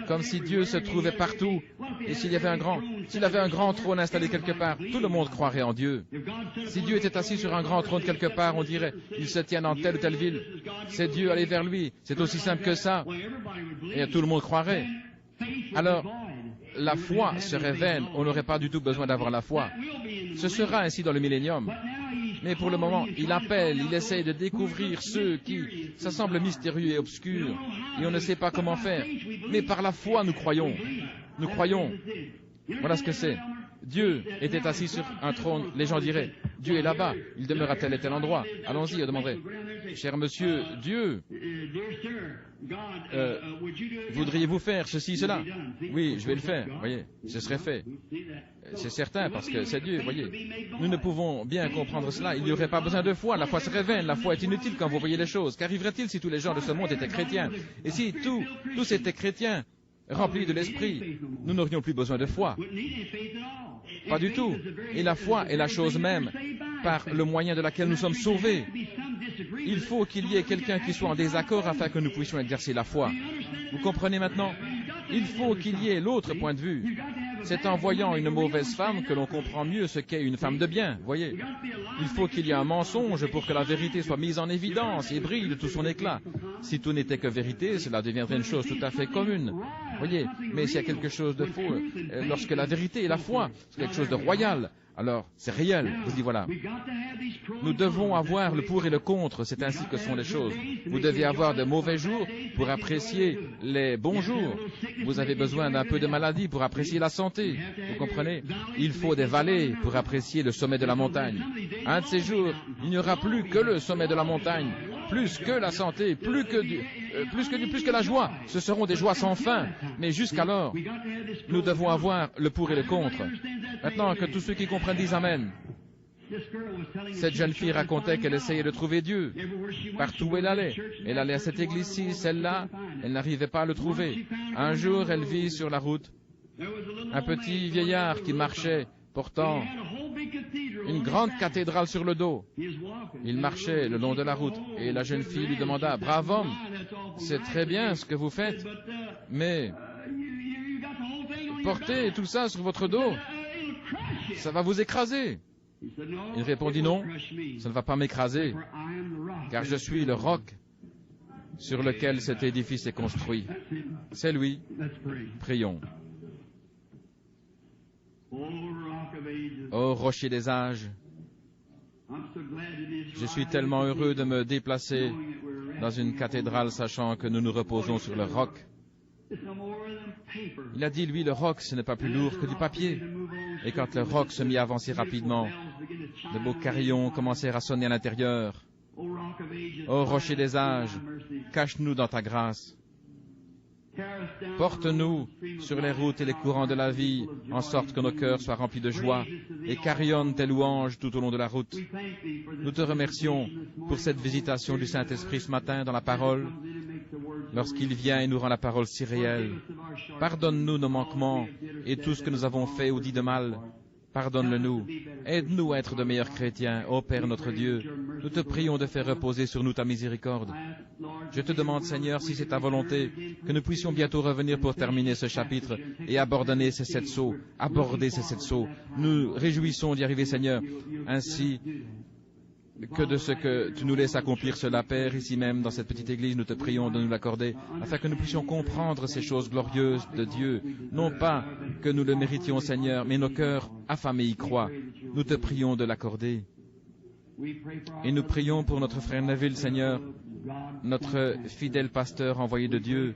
comme si Dieu se trouvait partout. Et s'il avait un grand trône installé quelque part, tout le monde croirait en Dieu. Si Dieu était assis sur un grand trône quelque part, on dirait, il se tient dans telle ou telle ville. C'est Dieu, allez vers lui. C'est aussi simple que ça. Et tout le monde croirait. Alors, la foi serait vaine. On n'aurait pas du tout besoin d'avoir la foi. Ce sera ainsi dans le millénium. Mais pour le moment, il appelle, il essaye de découvrir ceux qui, ça semble mystérieux et obscur, et on ne sait pas comment faire. Mais par la foi, nous croyons. Nous croyons. Voilà ce que c'est. Dieu était assis sur un trône. Les gens diraient, Dieu est là-bas, il demeure à tel et tel endroit. Allons-y, on demanderait, cher monsieur, Dieu, voudriez-vous faire ceci, cela? Oui, je vais le faire, voyez, ce serait fait. C'est certain, parce que c'est Dieu, voyez. Nous ne pouvons bien comprendre cela. Il n'y aurait pas besoin de foi. La foi serait vaine. La foi est inutile quand vous voyez les choses. Qu'arriverait-il si tous les gens de ce monde étaient chrétiens? Et si tous étaient chrétiens, remplis de l'esprit, nous n'aurions plus besoin de foi. Pas du tout. Et la foi est la chose même par le moyen de laquelle nous sommes sauvés. Il faut qu'il y ait quelqu'un qui soit en désaccord afin que nous puissions exercer la foi. Vous comprenez maintenant? Il faut qu'il y ait l'autre point de vue. C'est en voyant une mauvaise femme que l'on comprend mieux ce qu'est une femme de bien, voyez. Il faut qu'il y ait un mensonge pour que la vérité soit mise en évidence et brille de tout son éclat. Si tout n'était que vérité, cela deviendrait une chose tout à fait commune, voyez. Mais s'il y a quelque chose de faux, lorsque la vérité est la foi, c'est quelque chose de royal, alors c'est réel. Je dis voilà. Nous devons avoir le pour et le contre, c'est ainsi que sont les choses. Vous devez avoir de mauvais jours pour apprécier les bons jours. Vous avez besoin d'un peu de maladie pour apprécier la santé. Vous comprenez? Il faut des vallées pour apprécier le sommet de la montagne. Un de ces jours, il n'y aura plus que le sommet de la montagne, plus que la santé, plus que la joie. Ce seront des joies sans fin. Mais jusqu'alors, nous devons avoir le pour et le contre. Maintenant que tous ceux qui comprennent disent Amen. Cette jeune fille racontait qu'elle essayait de trouver Dieu. Partout où elle allait à cette église-ci, celle-là, elle n'arrivait pas à le trouver. Un jour, elle vit sur la route un petit vieillard qui marchait, portant une grande cathédrale sur le dos. Il marchait le long de la route et la jeune fille lui demanda, « Brave homme, c'est très bien ce que vous faites, mais portez tout ça sur votre dos, ça va vous écraser. » Il répondit, « Non, ça ne va pas m'écraser, car je suis le roc sur lequel cet édifice est construit. » C'est lui. Prions. Ô rocher des âges, je suis tellement heureux de me déplacer dans une cathédrale sachant que nous nous reposons sur le roc. Il a dit, lui, le roc, ce n'est pas plus lourd que du papier. Et quand le roc se mit à avancer rapidement, de beaux carillons commencèrent à sonner à l'intérieur. Ô rocher des âges, cache-nous dans ta grâce. Porte-nous sur les routes et les courants de la vie, en sorte que nos cœurs soient remplis de joie et carillonnent tes louanges tout au long de la route. Nous te remercions pour cette visitation du Saint-Esprit ce matin dans la parole, lorsqu'il vient et nous rend la parole si réelle. Pardonne-nous nos manquements et tout ce que nous avons fait ou dit de mal. Pardonne-le-nous. Aide-nous à être de meilleurs chrétiens, ô Père notre Dieu. Nous te prions de faire reposer sur nous ta miséricorde. Je te demande, Seigneur, si c'est ta volonté, que nous puissions bientôt revenir pour terminer ce chapitre et aborder ces 7 sceaux. Nous réjouissons d'y arriver, Seigneur, ainsi que de ce que tu nous laisses accomplir cela, Père, ici même, dans cette petite église, nous te prions de nous l'accorder, afin que nous puissions comprendre ces choses glorieuses de Dieu, non pas que nous le méritions, Seigneur, mais nos cœurs affamés y croient. Nous te prions de l'accorder. Et nous prions pour notre frère Neville, Seigneur, notre fidèle pasteur envoyé de Dieu.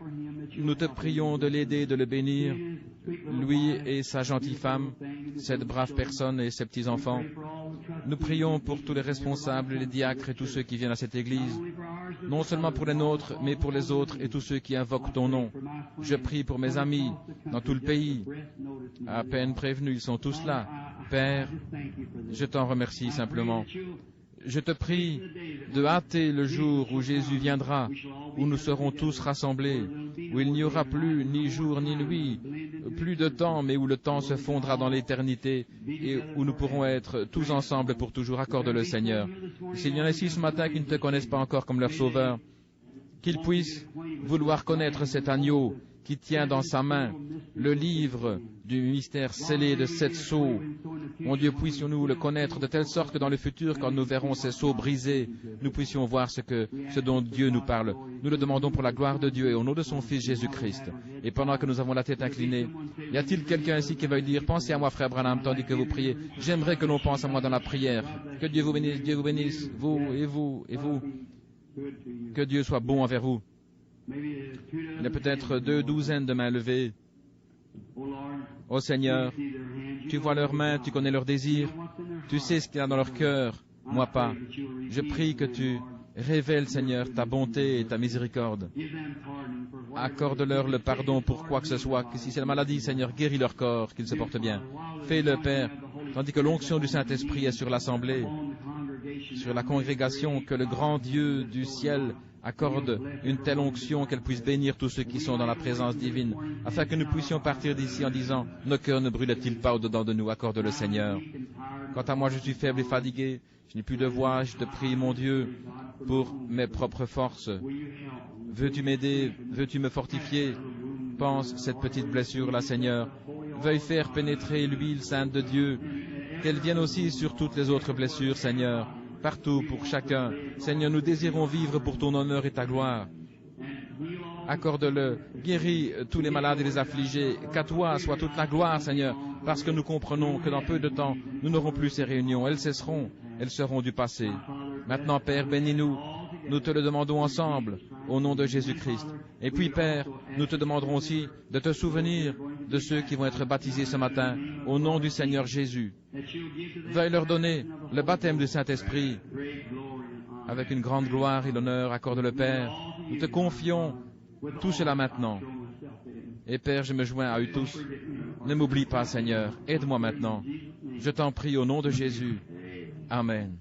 Nous te prions de l'aider, de le bénir, lui et sa gentille femme, cette brave personne et ses petits-enfants. Nous prions pour tous les responsables, les diacres et tous ceux qui viennent à cette église, non seulement pour les nôtres, mais pour les autres et tous ceux qui invoquent ton nom. Je prie pour mes amis dans tout le pays. À peine prévenus, ils sont tous là. Père, je t'en remercie simplement. Je te prie de hâter le jour où Jésus viendra, où nous serons tous rassemblés, où il n'y aura plus ni jour ni nuit, plus de temps, mais où le temps se fondra dans l'éternité et où nous pourrons être tous ensemble pour toujours. Accorde-le, Seigneur. S'il y en a ici ce matin qui ne te connaissent pas encore comme leur sauveur, qu'ils puissent vouloir connaître cet agneau qui tient dans sa main le livre du mystère scellé de 7 sceaux, Mon Dieu, puissions-nous le connaître de telle sorte que dans le futur, quand nous verrons ces sceaux brisés, nous puissions voir ce dont Dieu nous parle. Nous le demandons pour la gloire de Dieu et au nom de son Fils Jésus-Christ. Et pendant que nous avons la tête inclinée, y a-t-il quelqu'un ici qui veuille dire, pensez à moi, frère Branham, tandis que vous priez. J'aimerais que l'on pense à moi dans la prière. Que Dieu vous bénisse, vous et vous et vous. Que Dieu soit bon envers vous. Il y a peut-être 2 douzaines de mains levées. Ô Seigneur, tu vois leurs mains, tu connais leurs désirs, tu sais ce qu'il y a dans leur cœur, moi pas. Je prie que tu révèles, Seigneur, ta bonté et ta miséricorde. Accorde-leur le pardon pour quoi que ce soit, que si c'est la maladie, Seigneur, guéris leur corps, qu'ils se portent bien. Fais-le, Père, tandis que l'onction du Saint-Esprit est sur l'assemblée, sur la congrégation, que le grand Dieu du ciel accorde une telle onction qu'elle puisse bénir tous ceux qui sont dans la présence divine, afin que nous puissions partir d'ici en disant, nos cœurs ne brûlent-ils pas au-dedans de nous, accorde-le Seigneur. Quant à moi, je suis faible et fatigué, je n'ai plus de voix, je te prie, mon Dieu, pour mes propres forces. Veux-tu m'aider, veux-tu me fortifier? Pense cette petite blessure-là, Seigneur. Veuille faire pénétrer l'huile sainte de Dieu, qu'elle vienne aussi sur toutes les autres blessures, Seigneur. Partout, pour chacun. Seigneur, nous désirons vivre pour ton honneur et ta gloire. Accorde-le, guéris tous les malades et les affligés, qu'à toi soit toute la gloire, Seigneur, parce que nous comprenons que dans peu de temps, nous n'aurons plus ces réunions, elles cesseront, elles seront du passé. Maintenant, Père, bénis-nous, nous te le demandons ensemble, au nom de Jésus-Christ. Et puis, Père, nous te demanderons aussi de te souvenir de ceux qui vont être baptisés ce matin, au nom du Seigneur Jésus. Veuille leur donner le baptême du Saint-Esprit, avec une grande gloire et l'honneur, accorde le Père. Nous te confions tout cela maintenant. Et Père, je me joins à eux tous. Ne m'oublie pas, Seigneur. Aide-moi maintenant. Je t'en prie au nom de Jésus. Amen.